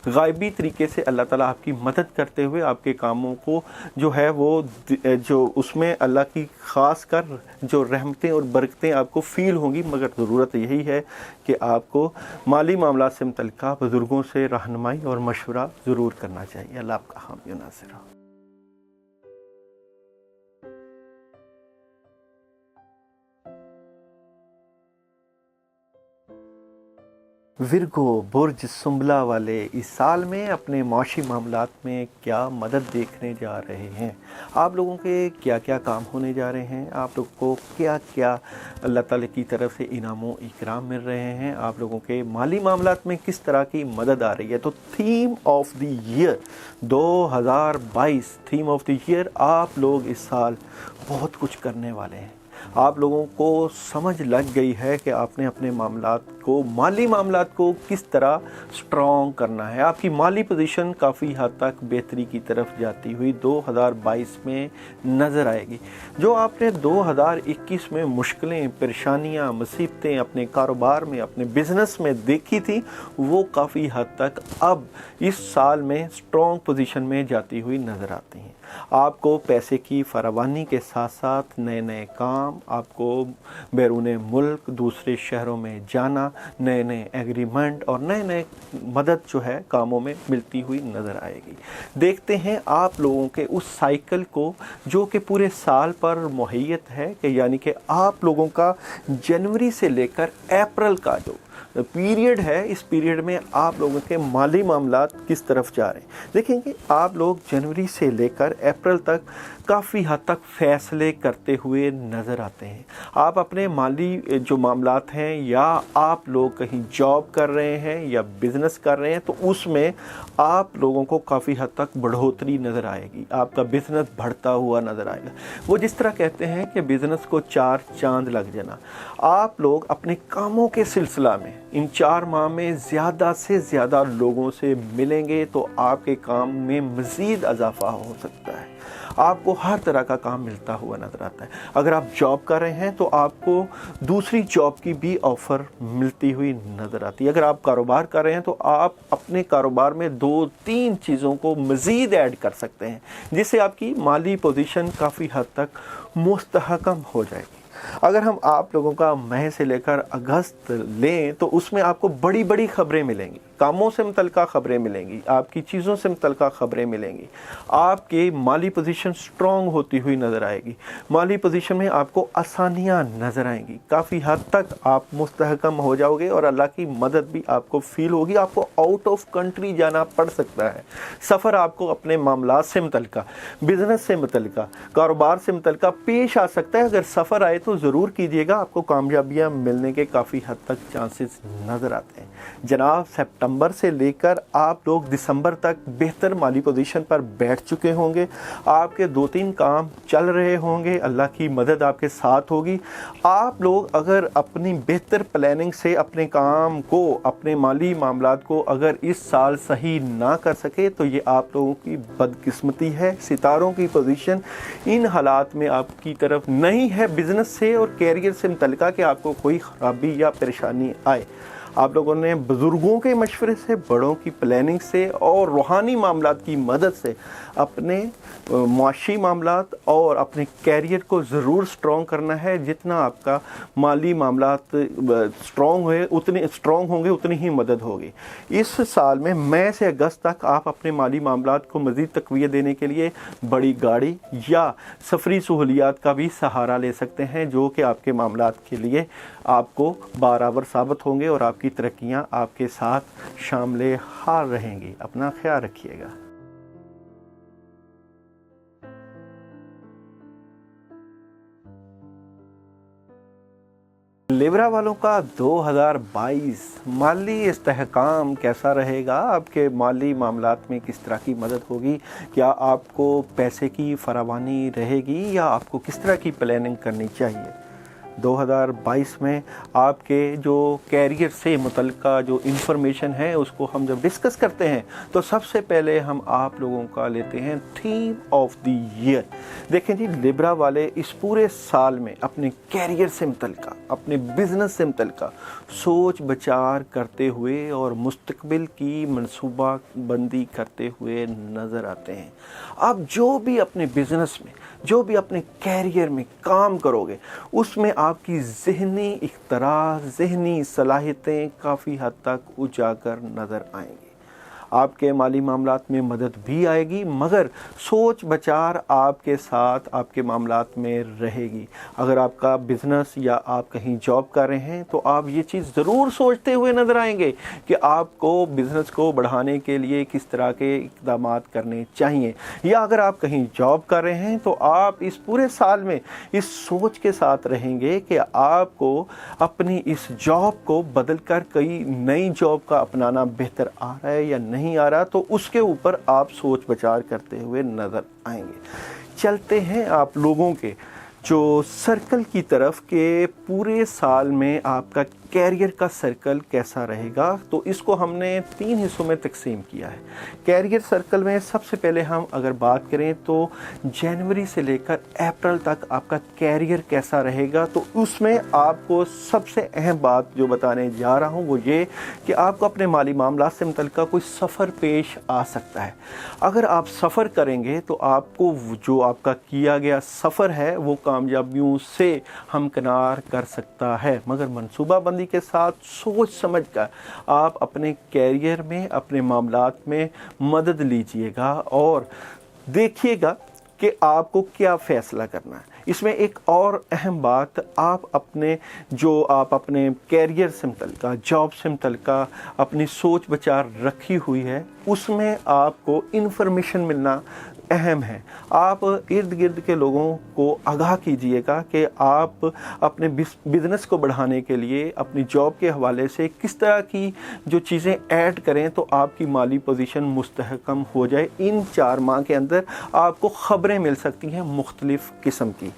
गायबी तरीके से अल्लाह ताला आपकी मदद करते हुए आपके कामों को जो है वो जो उसमें अल्लाह की ख़ास कर जो रहमतें और बरकतें आपको फ़ील होंगी। मगर ज़रूरत यही है कि आपको माली मामला से मुतल्लिक़ बुज़ुर्गों से रहनुमाई और मशवरा ज़रूर करना चाहिए। अल्लाह आपका हामी व नासिर हो। विरगो बुर्ज सुंबला वाले इस साल में अपने माशी मामलात में क्या मदद देखने जा रहे हैं, आप लोगों के क्या क्या काम होने जा रहे हैं, आप लोगों को क्या क्या अल्लाह ताला की तरफ से इनाम व इकराम मिल रहे हैं, आप लोगों के माली मामलात में किस तरह की मदद आ रही है। तो theme of the year 2022, theme of the year, आप लोग इस साल बहुत कुछ करने वाले हैं। आप लोगों को समझ लग गई है कि आपने अपने मामलात को, माली मामलात को किस तरह स्ट्रॉन्ग करना है। आपकी माली पोजीशन काफ़ी हद तक बेहतरी की तरफ जाती हुई 2022 में नज़र आएगी। जो आपने 2021 में मुश्किलें, परेशानियां, मुसीबतें अपने कारोबार में, अपने बिज़नेस में देखी थी, वो काफ़ी हद तक अब इस साल में स्ट्रॉन्ग पोजीशन में जाती हुई नज़र आती हैं। आपको पैसे की फरावानी के साथ साथ नए नए काम, आपको बैरून मुल्क दूसरे शहरों में जाना, नए नए एग्रीमेंट और नए नए मदद जो है कामों में मिलती हुई नज़र आएगी। देखते हैं आप लोगों के उस साइकिल को जो कि पूरे साल पर मुहैयत है, कि यानी कि आप लोगों का जनवरी से लेकर अप्रैल का जो पीरियड है, इस पीरियड में आप लोगों के माली मामलात किस तरफ जा रहे हैं। देखेंगे आप लोग जनवरी से लेकर अप्रैल तक काफ़ी हद तक फ़ैसले करते हुए नज़र आते हैं। आप अपने माली जो मामलात हैं, या आप लोग कहीं जॉब कर रहे हैं या बिज़नेस कर रहे हैं, तो उसमें आप लोगों को काफ़ी हद तक बढ़ोतरी नज़र आएगी। आपका बिज़नेस बढ़ता हुआ नज़र आएगा। वो जिस तरह कहते हैं कि बिज़नेस को 4 चांद लग जाना, आप लोग अपने कामों के सिलसिला में इन 4 माह में ज़्यादा से ज़्यादा लोगों से मिलेंगे तो आपके काम में मज़ीद इजाफा हो सकता है। आपको हर तरह का काम मिलता हुआ नज़र आता है। अगर आप जॉब कर रहे हैं तो आपको दूसरी जॉब की भी ऑफ़र मिलती हुई नज़र आती है। अगर आप कारोबार कर रहे हैं तो आप अपने कारोबार में 2-3 चीज़ों को मज़ीद ऐड कर सकते हैं, जिससे आपकी माली पोजीशन काफ़ी हद तक मुस्तहकम हो जाएगी। अगर हम आप लोगों का मई से लेकर अगस्त लें तो उसमें आपको बड़ी बड़ी खबरें मिलेंगी, कामों से मुतल्लिका खबरें मिलेंगी, आपकी चीज़ों से मुतल्लिका खबरें मिलेंगी। आपकी माली पोजीशन स्ट्रॉन्ग होती हुई नज़र आएगी। माली पोजीशन में आपको आसानियाँ नज़र आएंगी। काफ़ी हद तक आप मुस्तहकम हो जाओगे और अल्लाह की मदद भी आपको फ़ील होगी। आपको आउट ऑफ कंट्री जाना पड़ सकता है। सफ़र आपको अपने मामलात से मुतल्लिका, बिज़नेस से मुतल्लिका, कारोबार से मुतल्लिका पेश आ सकता है। अगर सफ़र आए तो ज़रूर कीजिएगा, आपको कामयाबियाँ मिलने के काफ़ी हद तक चांसेस नज़र आते हैं। जनाब, सितंबर से लेकर आप लोग दिसंबर तक बेहतर माली पोजीशन पर बैठ चुके होंगे। आपके 2-3 काम चल रहे होंगे, अल्लाह की मदद आपके साथ होगी। आप लोग अगर अपनी बेहतर प्लानिंग से अपने काम को, अपने माली मामलात को अगर इस साल सही ना कर सके तो ये आप लोगों की बदकिस्मती है। सितारों की पोजीशन इन हालात में आपकी तरफ नहीं है बिज़नेस से और कैरियर से मुतल्लिका कि आपको कोई ख़राबी या परेशानी आए। आप लोगों ने बुज़ुर्गों के मशवरे से, बड़ों की प्लानिंग से और रूहानी मामलात की मदद से अपने मुआशी मामलात और अपने कैरियर को ज़रूर स्ट्रॉन्ग करना है। जितना आपका माली मामलात स्ट्रॉन्ग होंगे उतनी ही मदद होगी। इस साल में मई से अगस्त तक आप अपने माली मामलात को मज़ीद तक़वियत देने के लिए बड़ी गाड़ी या सफरी सहूलियात का भी सहारा ले सकते हैं, जो कि आपके मामलात के लिए आपको बाराबर साबित होंगे और आपकी तरक्कियाँ आपके साथ शामिल हाल रहेंगी। अपना ख्याल रखिएगा। लिब्रा वालों का 2022 माली इस्तेहकाम कैसा रहेगा? आपके माली मामलात में किस तरह की मदद होगी? क्या आपको पैसे की फरावानी रहेगी या आपको किस तरह की प्लानिंग करनी चाहिए? 2022 में आपके जो कैरियर से मुतल्लिका जो इन्फॉर्मेशन है उसको हम जब डिस्कस करते हैं तो सबसे पहले हम आप लोगों का लेते हैं थीम ऑफ द ईयर। देखें जी, लिब्रा वाले इस पूरे साल में अपने कैरियर से मुतल्लिका, अपने बिज़नेस से मुतल्लिका सोच विचार करते हुए और मुस्तकबिल की मनसूबा बंदी करते हुए नज़र आते हैं। आप जो भी अपने बिज़नेस में, जो भी अपने कैरियर में काम करोगे उसमें आपकी ज़हनी इख्तरा, ज़हनी सलाहियतें काफ़ी हद तक उजागर नज़र आएंगी। आपके माली मामलात में मदद भी आएगी, मगर सोच विचार आपके साथ आपके मामलात में रहेगी। अगर आपका बिज़नेस या आप कहीं जॉब कर रहे हैं तो आप ये चीज़ ज़रूर सोचते हुए नज़र आएंगे कि आपको बिज़नेस को बढ़ाने के लिए किस तरह के इक़दाम करने चाहिए। या अगर आप कहीं जॉब कर रहे हैं तो आप इस पूरे साल में इस सोच के साथ रहेंगे कि आपको अपनी इस जॉब को बदल कर कई नई जॉब का अपनाना बेहतर आ रहा है या नहीं आ रहा, तो उसके ऊपर आप सोच विचार करते हुए नज़र आएंगे। चलते हैं आप लोगों के जो सर्कल की तरफ के पूरे साल में आपका कैरियर का सर्कल कैसा रहेगा, तो इसको हमने 3 हिस्सों में तकसीम किया है। कैरियर सर्कल में सबसे पहले हम अगर बात करें तो जनवरी से लेकर अप्रैल तक आपका कैरियर कैसा रहेगा, तो उसमें आपको सबसे अहम बात जो बताने जा रहा हूँ वो ये कि आपको अपने माली मामला से मुतल्लिक़ कोई सफ़र पेश आ सकता है। अगर आप सफ़र करेंगे तो आपको जो आपका किया गया सफ़र है वो कामयाबियों से हमकिनार कर सकता है, मगर मनसूबाबंदी के साथ सोच समझ कर आप अपने कैरियर में, अपने मामलात में मदद लीजिएगा और देखिएगा कि आपको क्या फ़ैसला करना है। इसमें एक और अहम बात, आप अपने कैरियर से मुतल्लिक़, जॉब से मुतल्लिक़ अपनी सोच विचार रखी हुई है, उसमें आपको इन्फॉर्मेशन मिलना अहम है। आप इर्द गिर्द के लोगों को आगाह कीजिएगा कि आप अपने बिज़नेस को बढ़ाने के लिए अपनी जॉब के हवाले से किस तरह की जो चीज़ें ऐड करें तो आपकी माली पोजीशन मुस्तहकम हो जाए। इन 4 माह के अंदर आपको ख़बरें मिल सकती हैं मुख्तलिफ़ किस्म की।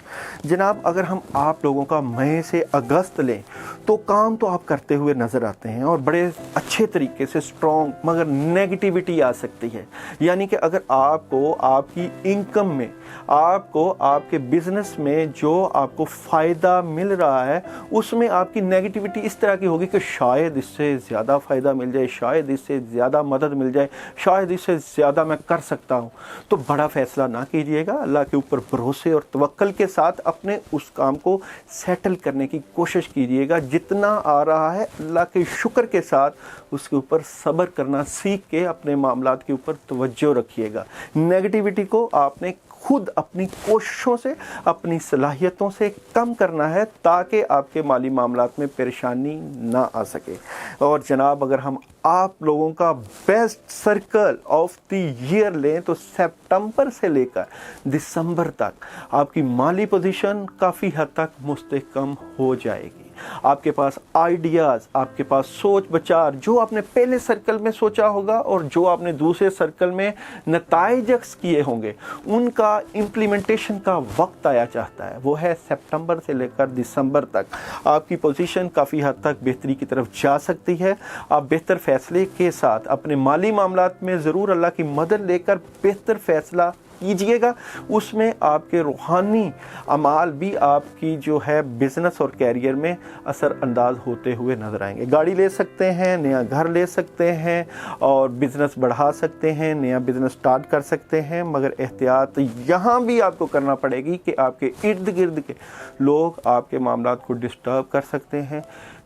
जनाब, अगर हम आप लोगों का मई से अगस्त लें तो काम तो आप करते हुए नज़र आते हैं और बड़े अच्छे तरीके से स्ट्रॉन्ग, मगर नेगेटिविटी आ सकती है। यानी कि अगर आपको आपकी इनकम में, आपको आपके बिजनेस में जो आपको फ़ायदा मिल रहा है उसमें आपकी नेगेटिविटी इस तरह की होगी कि शायद इससे ज़्यादा फ़ायदा मिल जाए, शायद इससे ज़्यादा मदद मिल जाए, शायद इससे ज़्यादा मैं कर सकता हूँ। तो बड़ा फ़ैसला ना कीजिएगा, अल्लाह के ऊपर भरोसे और तवक्कल के साथ अपने उस काम को सेटल करने की कोशिश कीजिएगा। जितना आ रहा है अल्लाह के शुक्र के साथ उसके ऊपर सब्र करना सीख के अपने मामलात के ऊपर तवज्जो रखिएगा। नेगेटिविटी को आपने खुद अपनी कोशिशों से, अपनी सलाहियतों से कम करना है ताकि आपके माली मामलात में परेशानी ना आ सके। और जनाब, अगर हम आप लोगों का best circle of the year लें तो सितंबर से लेकर दिसंबर तक आपकी माली पोजीशन काफ़ी हद तक मुस्तहकम हो जाएगी। आपके पास आइडियाज़, आपके पास सोच विचार, जो आपने पहले सर्कल में सोचा होगा और जो आपने दूसरे सर्कल में नताइज किए होंगे, उनका इम्प्लीमेंटेशन का वक्त आया चाहता है। वो है सितंबर से लेकर दिसंबर तक आपकी पोजीशन काफ़ी हद तक बेहतरी की तरफ जा सकती है। आप बेहतर फ़ैसले के साथ अपने माली मामलात में ज़रूर अल्लाह की मदद लेकर बेहतर फ़ैसला कीजिएगा। उसमें आपके रूहानी अमाल भी आपकी जो है बिज़नेस और कैरियर में असर अंदाज होते हुए नज़र आएंगे। गाड़ी ले सकते हैं, नया घर ले सकते हैं और बिज़नेस बढ़ा सकते हैं, नया बिज़नेस स्टार्ट कर सकते हैं, मगर एहतियात यहाँ भी आपको करना पड़ेगी कि आपके इर्द गिर्द के लोग आपके मामलात को डिस्टर्ब कर सकते हैं,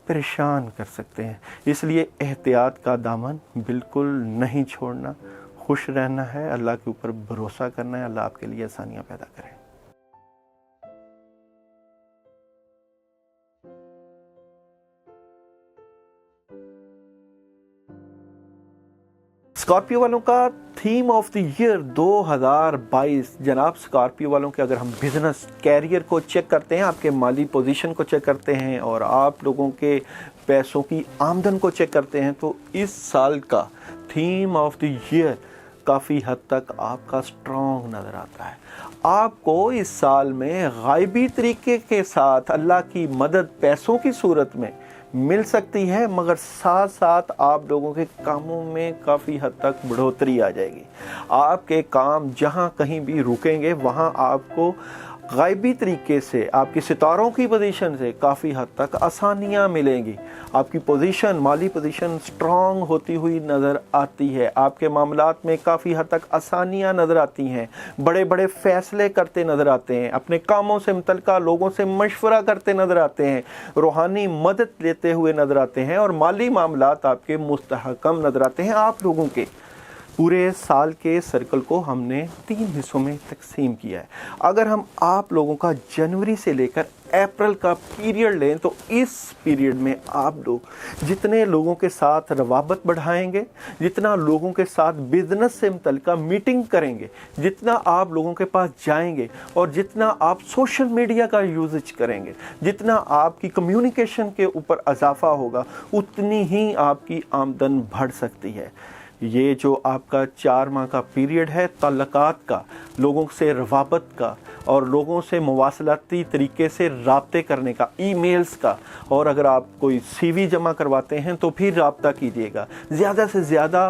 परेशान कर सकते हैं। इसलिए एहतियात का दामन बिल्कुल नहीं छोड़ना, खुश रहना है, अल्लाह के ऊपर भरोसा करना है, अल्लाह आपके लिए आसानियाँ पैदा करे। स्कॉर्पियो वालों का थीम ऑफ द ईयर 2022, जनाब स्कॉर्पियो वालों के अगर हम बिज़नेस कैरियर को चेक करते हैं, आपके माली पोजीशन को चेक करते हैं और आप लोगों के पैसों की आमदन को चेक करते हैं, तो इस साल का थीम ऑफ द ईयर काफ़ी हद तक आपका स्ट्रॉन्ग नज़र आता है। आपको इस साल में गायबी तरीके के साथ अल्लाह की मदद पैसों की सूरत में मिल सकती है, मगर साथ साथ आप लोगों के कामों में काफ़ी हद तक बढ़ोतरी आ जाएगी। आपके काम जहां कहीं भी रुकेंगे वहां आपको गायबी तरीके से आपकी सितारों की पोजीशन से काफ़ी हद तक आसानियां मिलेंगी। आपकी पोजीशन, माली पोजीशन स्ट्रॉन्ग होती हुई नज़र आती है। आपके मामलात में काफ़ी हद तक आसानियां नज़र आती हैं। बड़े बड़े फ़ैसले करते नज़र आते हैं। अपने कामों से मुतल्लिक़ लोगों से मशवरा करते नज़र आते हैं। रूहानी मदद लेते हुए नज़र आते हैं और माली मामलात आपके मुस्तहकम नज़र आते हैं। आप लोगों के पूरे साल के सर्कल को हमने 3 हिस्सों में तकसीम किया है। अगर हम आप लोगों का जनवरी से लेकर अप्रैल का पीरियड लें तो इस पीरियड में आप लोग जितने लोगों के साथ रवाबत बढ़ाएंगे, जितना लोगों के साथ बिजनेस से मुतल्लिक़ मीटिंग करेंगे, जितना आप लोगों के पास जाएंगे और जितना आप सोशल मीडिया का यूजेज करेंगे, जितना आपकी कम्युनिकेशन के ऊपर इजाफा होगा, उतनी ही आपकी आमदन बढ़ सकती है। ये जो आपका 4 माह का पीरियड है ताल्लुकात का, लोगों से रवाबत का और लोगों से मवासलाती तरीके से राब्ते करने का, ईमेल्स का, और अगर आप कोई CV जमा करवाते हैं तो फिर राब्ता कीजिएगा। ज़्यादा से ज़्यादा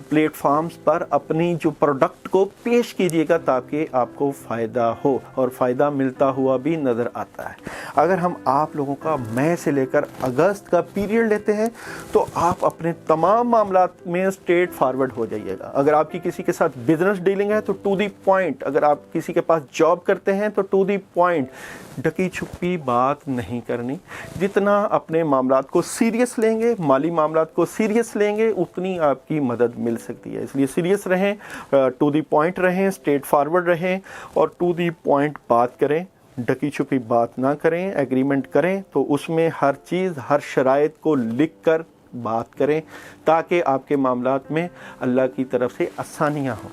प्लेटफार्म्स पर अपनी जो प्रोडक्ट को पेश कीजिएगा ताकि आपको फ़ायदा हो, और फ़ायदा मिलता हुआ भी नज़र आता है। अगर हम आप लोगों का मई से लेकर अगस्त का पीरियड लेते हैं तो आप अपने तमाम मामलात में स्ट्रेट फॉरवर्ड हो जाइएगा। अगर आपकी किसी के साथ बिजनेस डीलिंग है तो टू दी पॉइंट, अगर आप किसी के पास जॉब करते हैं तो टू दी पॉइंट, ढकी छुपी बात नहीं करनी। जितना अपने मामलात को सीरियस लेंगे, माली मामलात को सीरियस लेंगे, उतनी आपकी मदद मिल सकती है। इसलिए सीरियस रहें, टू दी पॉइंट रहें, स्ट्रेट फॉरवर्ड रहें और टू दी पॉइंट बात करें, ढकी छुपी बात ना करें। एग्रीमेंट करें तो उसमें हर चीज़, हर शराइत को लिख कर बात करें ताकि आपके मामलात में अल्लाह की तरफ से आसानियाँ हों।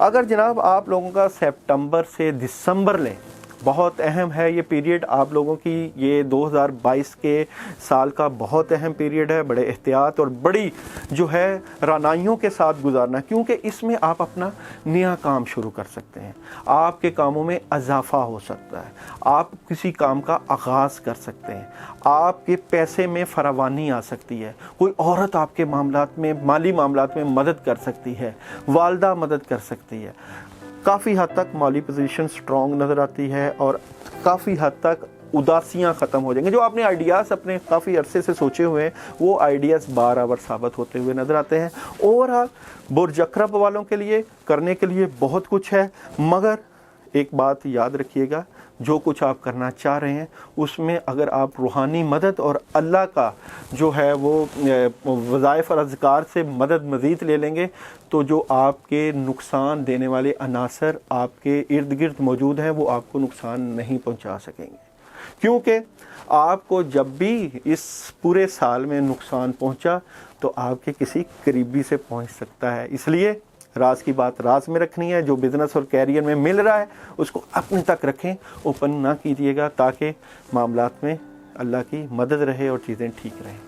अगर जनाब आप लोगों का सितंबर से दिसंबर लें, बहुत अहम है ये पीरियड आप लोगों की, ये 2022 के साल का बहुत अहम पीरियड है। बड़े एहतियात और बड़ी जो है रानाइयों के साथ गुजारना, क्योंकि इसमें आप अपना नया काम शुरू कर सकते हैं, आपके कामों में इजाफा हो सकता है, आप किसी काम का आगाज़ कर सकते हैं, आपके पैसे में फरावानी आ सकती है, कोई औरत आपके मामलात में, माली मामलात में मदद कर सकती है, वालदा मदद कर सकती है। काफ़ी हद तक माली पोजीशन स्ट्रॉन्ग नज़र आती है और काफ़ी हद तक उदासियाँ ख़त्म हो जाएंगी। जो आपने आइडियाज़ अपने काफ़ी अरसे से सोचे हुए हैं वो आइडियाज़ बराबर साबित होते हुए नज़र आते हैं। ओवरऑल बुर्ज अक़रब वालों के लिए करने के लिए बहुत कुछ है, मगर एक बात याद रखिएगा, जो कुछ आप करना चाह रहे हैं उसमें अगर आप रूहानी मदद और अल्लाह का जो है वो वज़ाइफ और अज़कार से मदद मज़ीद ले लेंगे तो जो आपके नुकसान देने वाले अनासर आपके इर्द गिर्द मौजूद हैं वो आपको नुकसान नहीं पहुंचा सकेंगे। क्योंकि आपको जब भी इस पूरे साल में नुकसान पहुंचा तो आपके किसी करीबी से पहुंच सकता है। इसलिए राज की बात राज में रखनी है। जो बिज़नेस और कैरियर में मिल रहा है उसको अपने तक रखें, ओपन ना कीजिएगा ताकि मामलात में अल्लाह की मदद रहे और चीज़ें ठीक रहें।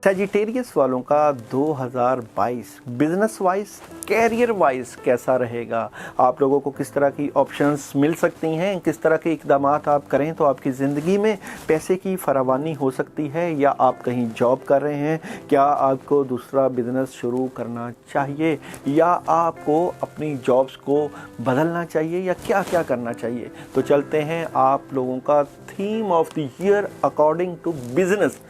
सजिटेरियस वालों का 2022 बिजनेस वाइज, कैरियर वाइज कैसा रहेगा, आप लोगों को किस तरह की ऑप्शंस मिल सकती हैं, किस तरह के इक़दाम आप करें तो आपकी ज़िंदगी में पैसे की फरावानी हो सकती है, या आप कहीं जॉब कर रहे हैं, क्या आपको दूसरा बिज़नेस शुरू करना चाहिए या आपको अपनी जॉब्स को बदलना चाहिए, या क्या क्या करना चाहिए। तो चलते हैं आप लोगों का theme of the year according to business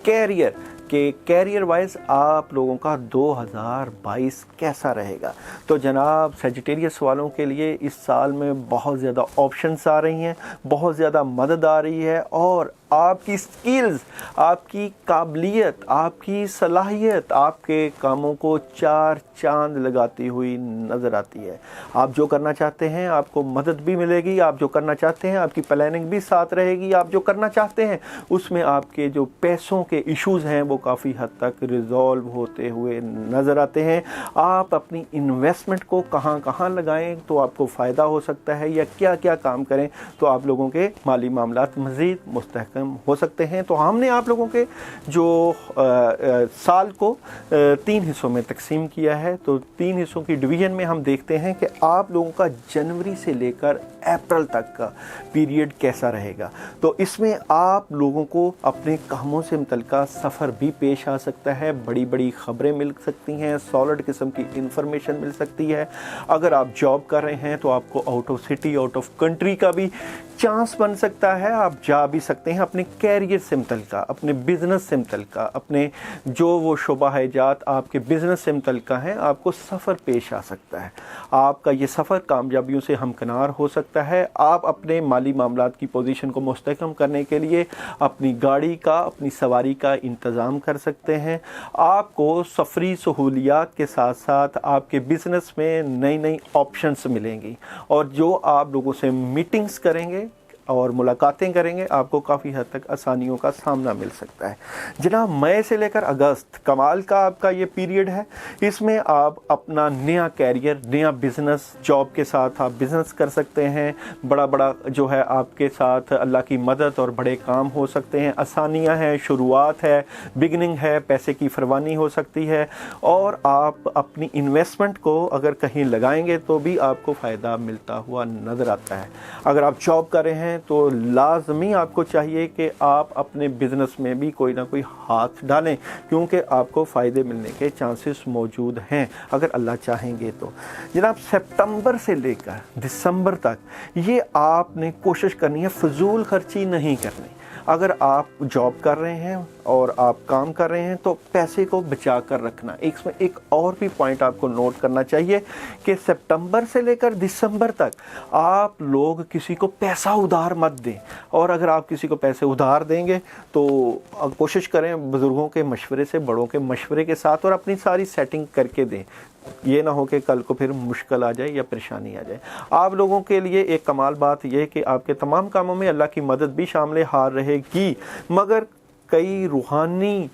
career कि कैरियर वाइज आप लोगों का 2022 कैसा रहेगा। तो जनाब सजिटेरियस वालों के लिए इस साल में बहुत ज़्यादा ऑप्शंस आ रही हैं, बहुत ज़्यादा मदद आ रही है और आपकी स्किल्स, आपकी काबिलियत, आपकी सलाहियत आपके कामों को चार चांद लगाती हुई नज़र आती है। आप जो करना चाहते हैं आपको मदद भी मिलेगी, आप जो करना चाहते हैं आपकी प्लानिंग भी साथ रहेगी, आप जो करना चाहते हैं उसमें आपके जो पैसों के इश्यूज़ हैं वो काफ़ी हद तक रिजॉल्व होते हुए नज़र आते हैं। आप अपनी इन्वेस्टमेंट को कहाँ कहाँ लगाएं तो आपको फ़ायदा हो सकता है, या क्या क्या काम करें तो आप लोगों के माली मामलात मज़ीद मुस्तहकम हो सकते हैं। तो हमने आप लोगों के जो साल को 3 हिस्सों में तकसीम किया है। तो 3 हिस्सों की डिवीज़न में हम देखते हैं कि आप लोगों का जनवरी से लेकर अप्रैल तक का पीरियड कैसा रहेगा। तो इसमें आप लोगों को अपने कामों से मुतल्लिका सफ़र भी पेश आ सकता है, बड़ी बड़ी ख़बरें मिल सकती हैं, सॉलिड किस्म की इंफॉर्मेशन मिल सकती है। अगर आप जॉब कर रहे हैं तो आपको out of city, out of country का भी चांस बन सकता है, आप जा भी सकते हैं। अपने कैरियर से मुतल्लिका, अपने बिज़नेस से मुतल्लिका, अपने जो वो शोबा जात आपके बिज़नेस से मुतल्लिका हैं, आपको सफ़र पेश आ सकता है। आपका ये सफ़र कामयाबियों से हमकिनार हो सकता है। आप अपने माली मामलात की पोजीशन को मुस्तहकम करने के लिए अपनी गाड़ी का, अपनी सवारी का इंतज़ाम कर सकते हैं। आपको सफ़री सहूलियात के साथ साथ आपके बिज़नेस में नई नई ऑप्शंस मिलेंगी, और जो आप लोगों से मीटिंग्स करेंगे اور ملاقاتیں کریں گے آپ کو کافی حد تک آسانیوں کا سامنا مل سکتا ہے۔ جناب مئی سے لے کر اگست کمال کا آپ کا یہ پیریڈ ہے، اس میں آپ اپنا نیا کیریئر، نیا بزنس، جاب کے ساتھ آپ بزنس کر سکتے ہیں، بڑا جو ہے آپ کے ساتھ اللہ کی مدد اور بڑے کام ہو سکتے ہیں، آسانیاں ہیں، شروعات ہے، بگننگ ہے، پیسے کی فروانی ہو سکتی ہے، اور آپ اپنی انویسٹمنٹ کو اگر کہیں لگائیں گے تو بھی آپ کو فائدہ ملتا ہوا نظر آتا ہے۔ اگر آپ جاب کر رہے ہیں تو لازمی آپ کو چاہیے کہ آپ اپنے بزنس میں بھی کوئی نہ کوئی ہاتھ ڈالیں، کیونکہ آپ کو فائدے ملنے کے چانسز موجود ہیں اگر اللہ چاہیں گے تو۔ جناب سپتمبر سے لے کر دسمبر تک یہ آپ نے کوشش کرنی ہے فضول خرچی نہیں کرنی۔ اگر آپ جاب کر رہے ہیں اور آپ کام کر رہے ہیں تو پیسے کو بچا کر رکھنا۔ اس میں ایک اور بھی پوائنٹ آپ کو نوٹ کرنا چاہیے کہ سپتمبر سے لے کر دسمبر تک آپ لوگ کسی کو پیسہ ادھار مت دیں، اور اگر آپ کسی کو پیسے ادھار دیں گے تو کوشش کریں بزرگوں کے مشورے سے، بڑوں کے مشورے کے ساتھ، اور اپنی ساری سیٹنگ کر کے دیں۔ یہ نہ ہو کہ کل کو پھر مشکل آ جائے یا پریشانی آ جائے۔ آپ لوگوں کے لیے ایک کمال بات یہ کہ آپ کے تمام کاموں میں اللہ کی مدد بھی شامل حال رہے گی، مگر کئی روحانی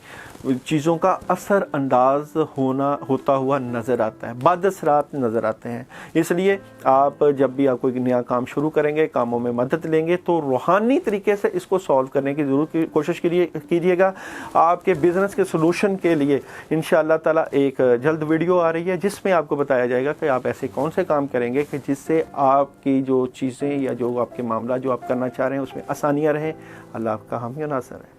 چیزوں کا اثر انداز ہوتا ہوا نظر آتا ہے، بد اثرات نظر آتے ہیں۔ اس لیے آپ جب بھی آپ کوئی نیا کام شروع کریں گے، کاموں میں مدد لیں گے، تو روحانی طریقے سے اس کو سالو کرنے کی ضرور کوشش کیجیے گا۔ آپ کے بزنس کے سلوشن کے لیے انشاءاللہ تعالی ایک جلد ویڈیو آ رہی ہے جس میں آپ کو بتایا جائے گا کہ آپ ایسے کون سے کام کریں گے کہ جس سے آپ کی جو چیزیں یا جو آپ کے معاملات جو آپ کرنا چاہ رہے ہیں اس میں آسانیاں رہیں۔ اللہ آپ کا حامی و ناصر ہے۔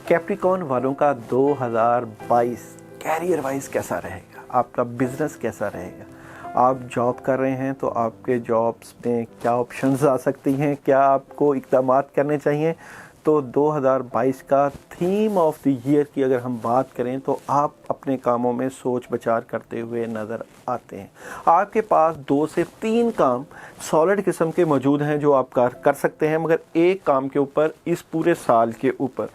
کیپریکارن والوں کا 2022 کیریئر وائز کیسا رہے گا؟ آپ کا بزنس کیسا رہے گا؟ آپ جاب کر رہے ہیں تو آپ کے جابس میں کیا آپشنز آ سکتی ہیں؟ کیا آپ کو اقدامات کرنے چاہیے؟ تو 2022 کا تھیم آف دی ایئر کی اگر ہم بات کریں تو آپ اپنے کاموں میں سوچ بچار کرتے ہوئے نظر آتے ہیں۔ آپ کے پاس 2 سے 3 کام سالڈ قسم کے موجود ہیں جو آپ کر سکتے ہیں، مگر ایک کام کے اوپر اس پورے سال کے اوپر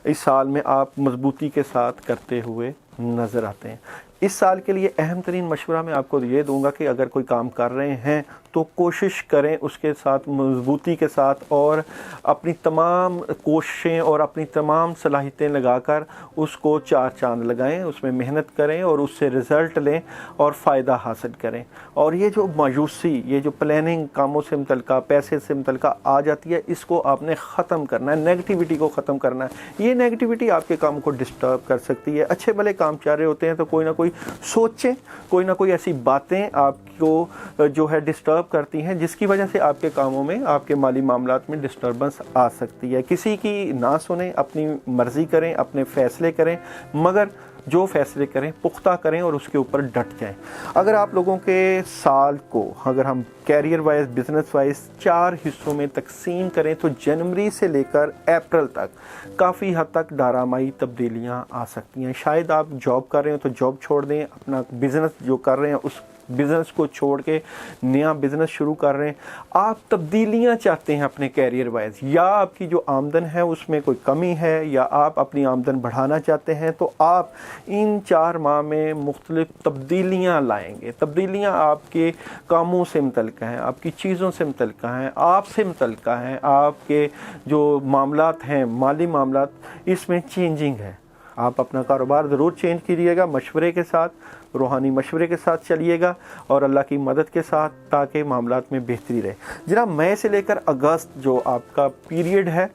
اس سال میں آپ مضبوطی کے ساتھ کرتے ہوئے نظر آتے ہیں۔ اس سال کے لیے اہم ترین مشورہ میں آپ کو یہ دوں گا کہ اگر کوئی کام کر رہے ہیں تو کوشش کریں اس کے ساتھ مضبوطی کے ساتھ، اور اپنی تمام کوششیں اور اپنی تمام صلاحیتیں لگا کر اس کو 4 چاند لگائیں، اس میں محنت کریں اور اس سے رزلٹ لیں اور فائدہ حاصل کریں۔ اور یہ جو مایوسی، یہ جو پلاننگ کاموں سے متعلقہ، پیسے سے متعلقہ آ جاتی ہے، اس کو آپ نے ختم کرنا ہے، نیگیٹیوٹی کو ختم کرنا ہے۔ یہ نیگیٹیوٹی آپ کے کام کو ڈسٹرب کر سکتی ہے۔ اچھے بھلے کام چاہ رہے ہوتے ہیں تو کوئی نہ کوئی سوچیں، کوئی نہ کوئی ایسی باتیں آپ کو جو ہے ڈسٹرب کرتی ہیں جس کی وجہ سے آپ کے کاموں میں، آپ کے مالی معاملات میں ڈسٹربنس آ سکتی ہے۔ کسی کی نہ سنیں، اپنی مرضی کریں، اپنے فیصلے کریں، مگر جو فیصلے کریں پختہ کریں اور اس کے اوپر ڈٹ جائیں۔ اگر آپ لوگوں کے سال کو اگر ہم کیریئر وائز، بزنس وائز 4 حصوں میں تقسیم کریں تو جنوری سے لے کر اپریل تک کافی حد تک ڈرامائی تبدیلیاں آ سکتی ہیں۔ شاید آپ جاب کر رہے ہیں تو جاب چھوڑ دیں، اپنا بزنس جو کر رہے ہیں اس بزنس کو چھوڑ کے نیا بزنس شروع کر رہے ہیں۔ آپ تبدیلیاں چاہتے ہیں اپنے کیریئر وائز، یا آپ کی جو آمدن ہے اس میں کوئی کمی ہے، یا آپ اپنی آمدن بڑھانا چاہتے ہیں، تو آپ ان 4 ماہ میں مختلف تبدیلیاں لائیں گے۔ تبدیلیاں آپ کے کاموں سے متعلقہ ہیں، آپ کی چیزوں سے متعلقہ ہیں، آپ سے متعلقہ ہیں، آپ کے جو معاملات ہیں، مالی معاملات، اس میں چینجنگ ہے۔ آپ اپنا کاروبار ضرور چینج کیجیے گا، مشورے کے ساتھ، روحانی مشورے کے ساتھ چلیے گا اور اللہ کی مدد کے ساتھ، تاکہ معاملات میں بہتری رہے۔ جناب مئی سے لے کر اگست جو آپ کا پیریڈ ہے،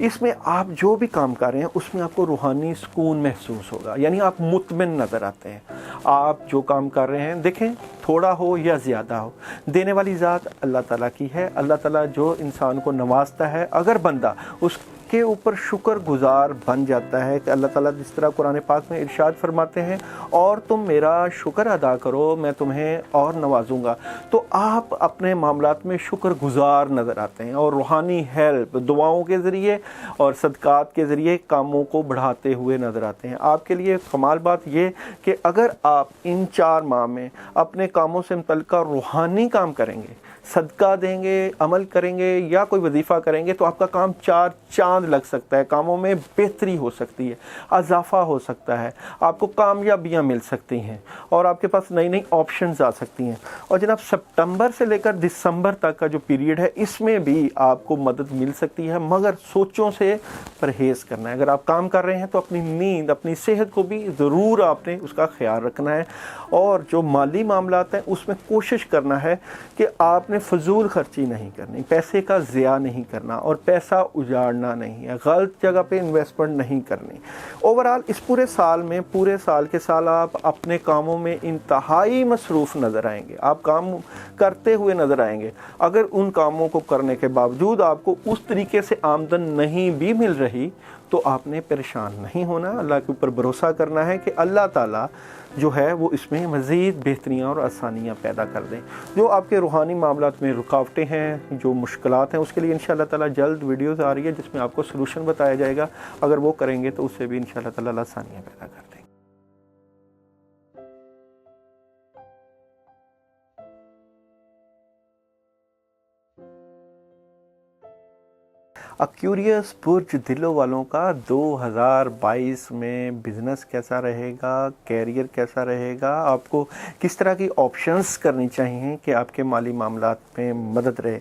اس میں آپ جو بھی کام کر رہے ہیں اس میں آپ کو روحانی سکون محسوس ہوگا، یعنی آپ مطمئن نظر آتے ہیں۔ آپ جو کام کر رہے ہیں، دیکھیں تھوڑا ہو یا زیادہ ہو، دینے والی ذات اللہ تعالیٰ کی ہے۔ اللہ تعالیٰ جو انسان کو نوازتا ہے، اگر بندہ اس کے اوپر شکر گزار بن جاتا ہے، کہ اللہ تعالیٰ جس طرح قرآن پاک میں ارشاد فرماتے ہیں، اور تم میرا شکر ادا کرو میں تمہیں اور نوازوں گا، تو آپ اپنے معاملات میں شکر گزار نظر آتے ہیں، اور روحانی ہیلپ، دعاؤں کے ذریعے اور صدقات کے ذریعے کاموں کو بڑھاتے ہوئے نظر آتے ہیں۔ آپ کے لیے کمال بات یہ کہ اگر آپ ان 4 ماہ میں اپنے کاموں سے متعلقہ روحانی کام کریں گے، صدقہ دیں گے، عمل کریں گے، یا کوئی وظیفہ کریں گے، تو آپ کا کام 4 چاند चांद लग सकता है, कामों में बेहतरी हो सकती है, इजाफा हो सकता है, आपको कामयाबियाँ मिल सकती हैं और आपके पास नई नई ऑप्शंस आ सकती हैं। और जनाब सितंबर से लेकर दिसंबर तक का जो पीरियड है इसमें भी आपको मदद मिल सकती है, मगर सोचों से परहेज़ करना है। अगर आप काम कर रहे हैं तो अपनी नींद, अपनी सेहत को भी ज़रूर आपने उसका ख्याल रखना है। और जो माली मामलात हैं उसमें कोशिश करना है कि आपने फजूल खर्ची नहीं करनी, पैसे का ज़िया नहीं करना और पैसा उजाड़ना नहीं है, गलत जगह पे इन्वेस्टमेंट नहीं करनी। ओवरऑल इस पूरे साल में, पूरे साल के साल आप अपने कामों में इंतहाई मसरूफ़ नज़र आएंगे, आप काम करते हुए नज़र आएंगे। अगर उन कामों को करने के बावजूद आपको उस तरीके से आमदन नहीं भी मिल रही तो आपने परेशान नहीं होना, अल्लाह के ऊपर भरोसा करना है कि अल्लाह ताला जो है वो इसमें मज़ीद बेहतरियाँ और आसानियाँ पैदा कर दें। जो आपके रूहानी मामलात में रुकावटें हैं, जो मुश्किलात हैं, उसके लिए इंशाअल्लाह ताला जल्द वीडियोज़ आ रही है जिसमें आपको सलूशन बताया जाएगा। अगर वो करेंगे तो उससे भी इंशाअल्लाह ताला आसानियाँ पैदा कर देंगे। एक्वेरियस बुर्ज दिलों वालों का 2022 में बिज़नेस कैसा रहेगा, कैरियर कैसा रहेगा, आपको किस तरह की ऑप्शंस करनी चाहिए कि आपके माली मामलात में मदद रहे।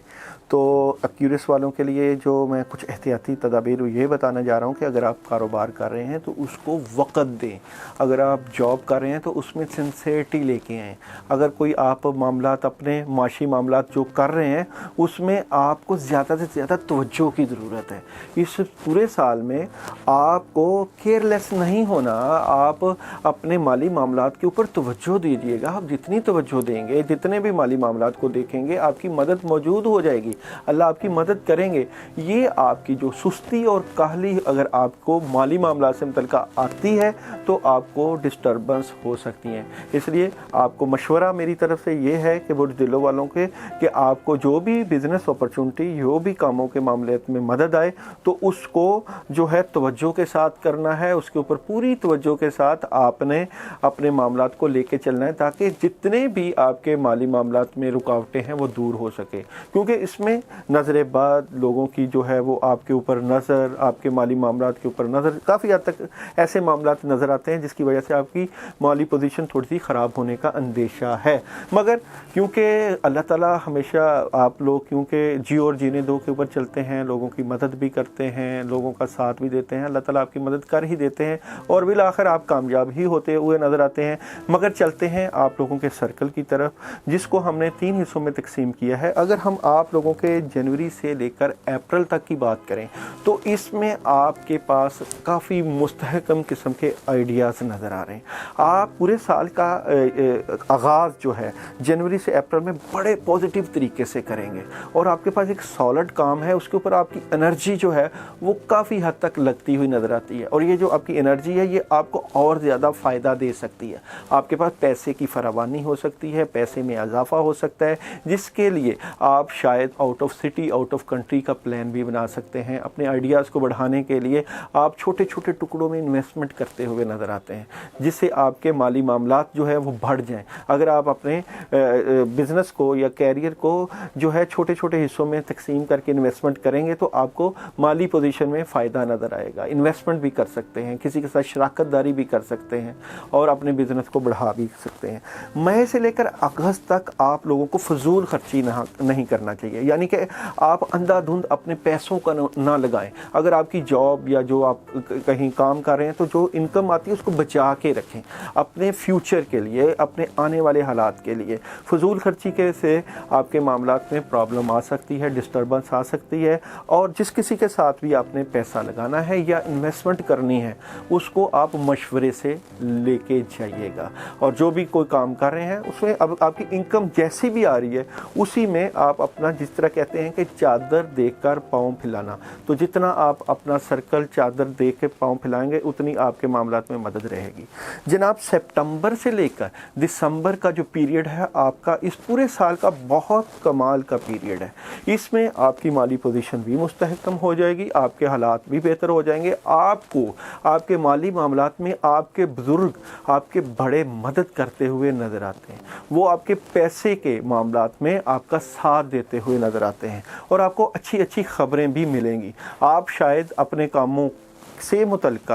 तो एक्वेरियस वालों के लिए जो मैं कुछ एहतियाती तदाबीर ये बताने जा रहा हूँ कि अगर आप कारोबार कर रहे हैं तो उसको वक़्त दें, अगर आप जॉब कर रहे हैं तो उसमें सिंसेरिटी लेके आएँ, अगर कोई आप मामलात अपने माशी मामलात जो कर रहे हैं उसमें आपको ज़्यादा से ज़्यादा तवज्जो की ज़रूरत है। इस पूरे साल में आपको केयरलेस नहीं होना, आप अपने माली मामलात के ऊपर तवज्जो दीजिएगा। आप जितनी तवज्जो देंगे, जितने भी माली मामलात को देखेंगे, आपकी मदद मौजूद हो जाएगी, अल्लाह आपकी मदद करेंगे। ये आपकी जो सुस्ती और काहली अगर आपको माली मामला से मुतल्लिक़ आती है तो आपको डिस्टर्बेंस हो सकती हैं। इसलिए आपको मशवरा मेरी तरफ से ये है कि बुर्ज दिलों वालों के कि आपको जो भी बिज़नेस अपॉर्चुनिटी, जो भी कामों के मामले में मदद आए तो उसको जो है तवज्जो के साथ करना है, उसके ऊपर पूरी तवज्जो के साथ आपने अपने मामलात को लेके चलना है ताकि जितने भी आपके माली मामलात में रुकावटें हैं वो दूर हो सके। क्योंकि इसमें नज़र बाद लोगों की जो है वो आपके ऊपर नज़र, आपके माली मामलात के ऊपर नज़र, काफ़ी हद तक ऐसे मामलात नज़र आते हैं जिसकी वजह से आपकी माली पोजीशन थोड़ी सी ख़राब होने का अंदेशा है। मगर क्योंकि अल्लाह ताला हमेशा आप लोग क्योंकि जी और जीने दो के ऊपर चलते हैं, लोगों की मदद भी करते हैं, लोगों का साथ भी देते हैं, अल्लाह ताला आपकी मदद कर ही देते हैं और बिल आखिर आप कामयाब ही होते हुए नज़र आते हैं। मगर चलते हैं आप लोगों के सर्कल की तरफ जिसको हमने 3 हिस्सों में तकसीम किया है। अगर हम आप लोगों के जनवरी से लेकर अप्रैल तक की बात करें तो इसमें आपके पास काफ़ी मुस्तहकम किस्म के आइडियाज़ नज़र आ रहे हैं। आप पूरे साल का आगाज़ जो है जनवरी से अप्रैल में बड़े पॉजिटिव तरीके से करेंगे और आपके पास एक सॉलिड काम है, उसके ऊपर आपकी एनर्जी जो है वो काफ़ी हद तक लगती हुई नज़र आती है और ये जो आपकी एनर्जी है ये आपको और ज़्यादा फ़ायदा दे सकती है। आपके पास पैसे की फरावानी हो सकती है, पैसे में इजाफा हो सकता है जिसके लिए आप शायद out of city, out of country का प्लान भी बना सकते हैं। अपने आइडियाज़ को बढ़ाने के लिए आप छोटे छोटे टुकड़ों में इन्वेस्टमेंट करते हुए नज़र आते हैं जिससे आपके माली मामलात जो है वो बढ़ जाएं। अगर आप अपने बिज़नेस को या कैरियर को जो है छोटे छोटे हिस्सों में तकसीम करके इन्वेस्टमेंट करेंगे तो आपको माली पोजीशन में फ़ायदा नज़र आएगा। इन्वेस्टमेंट भी कर सकते हैं, किसी के साथ शराकत दारी भी कर सकते हैं और अपने बिज़नेस को बढ़ा भी सकते हैं। मई से लेकर अगस्त तक आप लोगों को फजूल खर्ची नहीं करना चाहिए, यानी कि आप अंधाधुंध अपने पैसों का ना लगाएं। अगर आपकी जॉब या जो आप कहीं काम कर रहे हैं तो जो इनकम आती है उसको बचा के रखें अपने फ्यूचर के लिए, अपने आने वाले हालात के लिए। फजूल खर्ची के से आपके मामलात में प्रॉब्लम आ सकती है, डिस्टर्बेंस आ सकती है और जिस किसी के साथ भी आपने पैसा लगाना है या इन्वेस्टमेंट करनी है उसको आप मशवरे से लेके जाइएगा। और जो भी कोई काम कर रहे हैं उसमें अब आपकी इनकम जैसी भी आ रही है उसी में आप अपना, जिस तरह कहते हैं कि चादर देखकर पाँव फैलाना, तो जितना आप अपना सर्कल चादर देख के पाँव फैलाएंगे उतनी आपके मामलात में मदद रहेगी। जनाब सितंबर से लेकर दिसंबर का जो पीरियड है आपका इस पूरे साल का बहुत कमाल का पीरियड है। इसमें आपकी माली पोजीशन भी मुस्तहकम हो जाएगी, आपके हालात भी बेहतर हो जाएंगे। आपको आपके माली मामलात में आपके बुजुर्ग, आपके बड़े मदद करते हुए नज़र आते हैं, वो आपके पैसे के मामलात में आपका साथ देते हुए नज़र आते हैं और आपको अच्छी अच्छी ख़बरें भी मिलेंगी। आप शायद अपने कामों से मुतल्लिक़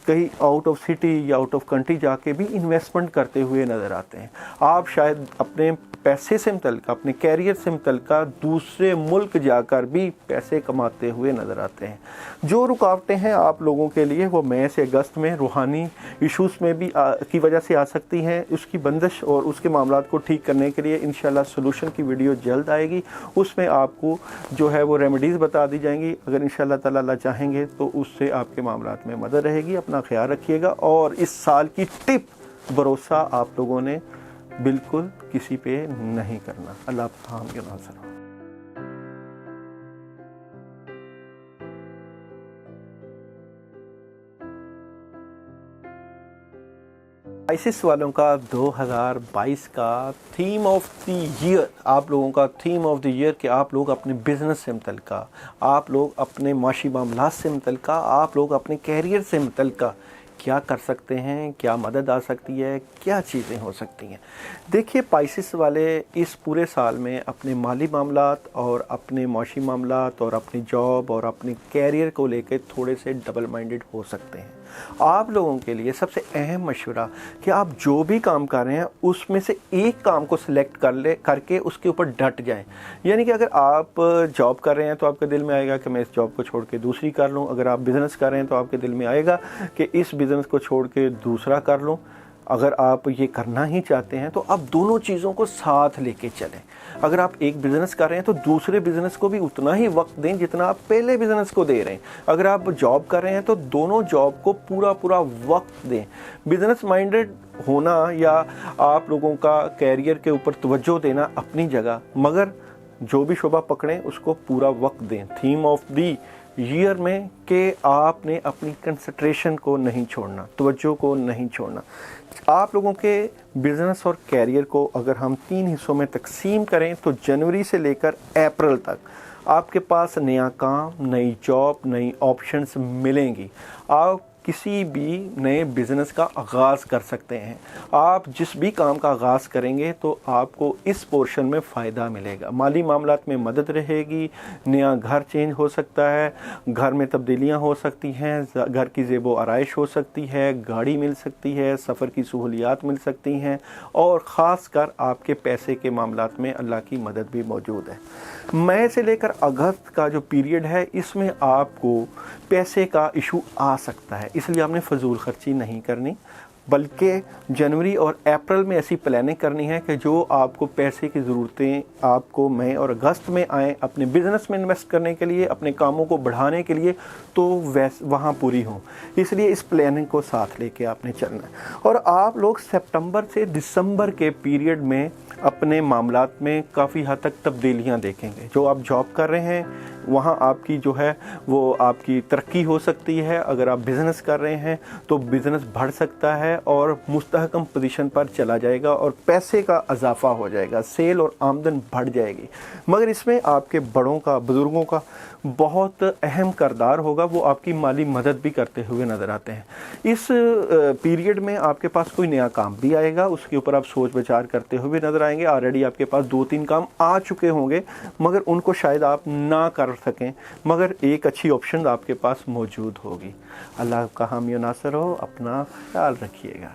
कहीं आउट ऑफ सिटी या आउट ऑफ कंट्री जाके भी इन्वेस्टमेंट करते हुए नज़र आते हैं। आप शायद अपने पैसे से मुतल्लिक़, अपने कैरियर से मुतल्लिक़ दूसरे मुल्क जाकर भी पैसे कमाते हुए नज़र आते हैं। जो रुकावटें हैं आप लोगों के लिए वो मई से अगस्त में रूहानी इश्यूज़ में भी की वजह से आ सकती हैं। उसकी बंदिश और उसके मामलात को ठीक करने के लिए इंशाल्लाह सोल्यूशन की वीडियो जल्द आएगी। उसमें आपको जो है वो रेमेडीज़ बता दी जाएंगी। अगर इंशाल्लाह ताला अल्लाह चाहेंगे तो उससे आपके मामलात में मदद रहेगी। अपना ख्याल रखिएगा और इस साल की टिप भरोसा आप लोगों ने बिल्कुल किसी पे नहीं करना। अल्लाह हामी और नासर हो। आईसिस वालों का 2022 का थीम ऑफ द ईयर, आप लोगों का थीम ऑफ द ईयर कि आप लोग अपने बिज़नेस से मुतल्लिक़, आप लोग अपने माशी मामलात से मुतल्लिक़, आप लोग अपने कैरियर से मुतल्लिक़ क्या कर सकते हैं, क्या मदद आ सकती है, क्या चीज़ें हो सकती हैं। देखिए पाइसिस वाले इस पूरे साल में अपने माली मामलात और अपने माशी मामलात और अपनी जॉब और अपने कैरियर को लेकर थोड़े से डबल माइंडेड हो सकते हैं। आप लोगों के लिए सबसे अहम मशवरा कि आप जो भी काम कर रहे हैं उसमें से एक काम को सिलेक्ट करके उसके ऊपर डट जाएं। यानी कि अगर आप जॉब कर रहे हैं तो आपके दिल में आएगा कि मैं इस जॉब को छोड़ के दूसरी कर लूं। अगर आप बिज़नेस कर रहे हैं तो आपके दिल में आएगा कि इस बिज़नेस को छोड़ के दूसरा कर लूं। अगर आप ये करना ही चाहते हैं तो आप दोनों चीज़ों को साथ लेके चलें। अगर आप एक बिज़नेस कर रहे हैं तो दूसरे बिज़नेस को भी उतना ही वक्त दें जितना आप पहले बिज़नेस को दे रहे हैं। अगर आप जॉब कर रहे हैं तो दोनों जॉब को पूरा वक्त दें। बिज़नेस माइंडेड होना या आप लोगों का कैरियर के ऊपर तवज्जो देना अपनी जगह, मगर जो भी शोबा पकड़ें उसको पूरा वक्त दें। थीम ऑफ दी ईयर में कि आपने अपनी कंसंट्रेशन को नहीं छोड़ना, तवज्जो को नहीं छोड़ना। आप लोगों के बिज़नेस और कैरियर को अगर हम 3 हिस्सों में तकसीम करें तो जनवरी से लेकर अप्रैल तक आपके पास नया काम, नई जॉब, नई ऑप्शंस मिलेंगी। आप किसी भी नए बिज़नेस का आगाज़ कर सकते हैं। आप जिस भी काम का आगाज़ करेंगे तो आपको इस पोर्शन में फ़ायदा मिलेगा। माली मामलात में मदद रहेगी। नया घर चेंज हो सकता है, घर में तब्दीलियां हो सकती हैं, घर की ज़ेबो आराइश हो सकती है, गाड़ी मिल सकती है, सफ़र की सहूलियात मिल सकती हैं और ख़ास कर आपके पैसे के मामलात में अल्लाह की मदद भी मौजूद है। मई से लेकर अगस्त का जो पीरियड है इसमें आपको पैसे का इशू आ सकता है, इसलिए आपने फजूल खर्ची नहीं करनी, बल्कि जनवरी और अप्रैल में ऐसी प्लानिंग करनी है कि जो आपको पैसे की ज़रूरतें आपको मई और अगस्त में आएँ अपने बिज़नेस में इन्वेस्ट करने के लिए, अपने कामों को बढ़ाने के लिए, तो वहाँ पूरी हों। इसलिए इस प्लानिंग को साथ लेके आपने चलना है। और आप लोग सितंबर से दिसंबर के पीरियड में अपने मामलात में काफ़ी हद तक तब्दीलियाँ देखेंगे। जो आप जॉब कर रहे हैं वहाँ आपकी जो है वो आपकी तरक्की हो सकती है। अगर आप बिज़नेस कर रहे हैं तो बिज़नेस बढ़ सकता है और मुस्तहकम पोजीशन पर चला जाएगा और पैसे का इजाफा हो जाएगा, सेल और आमदन बढ़ जाएगी। मगर इसमें आपके बड़ों का, बुज़ुर्गों का बहुत अहम किरदार होगा। वो आपकी माली मदद भी करते हुए नज़र आते हैं। इस पीरियड में आपके पास कोई नया काम भी आएगा, उसके ऊपर आप सोच विचार करते हुए नज़र आएंगे। ऑलरेडी आपके पास 2-3 काम आ चुके होंगे मगर उनको शायद आप ना कर सकें, मगर एक अच्छी ऑप्शन आपके पास मौजूद होगी। अल्लाह का हामी और नासर हो। अपना ख्याल रखिएगा।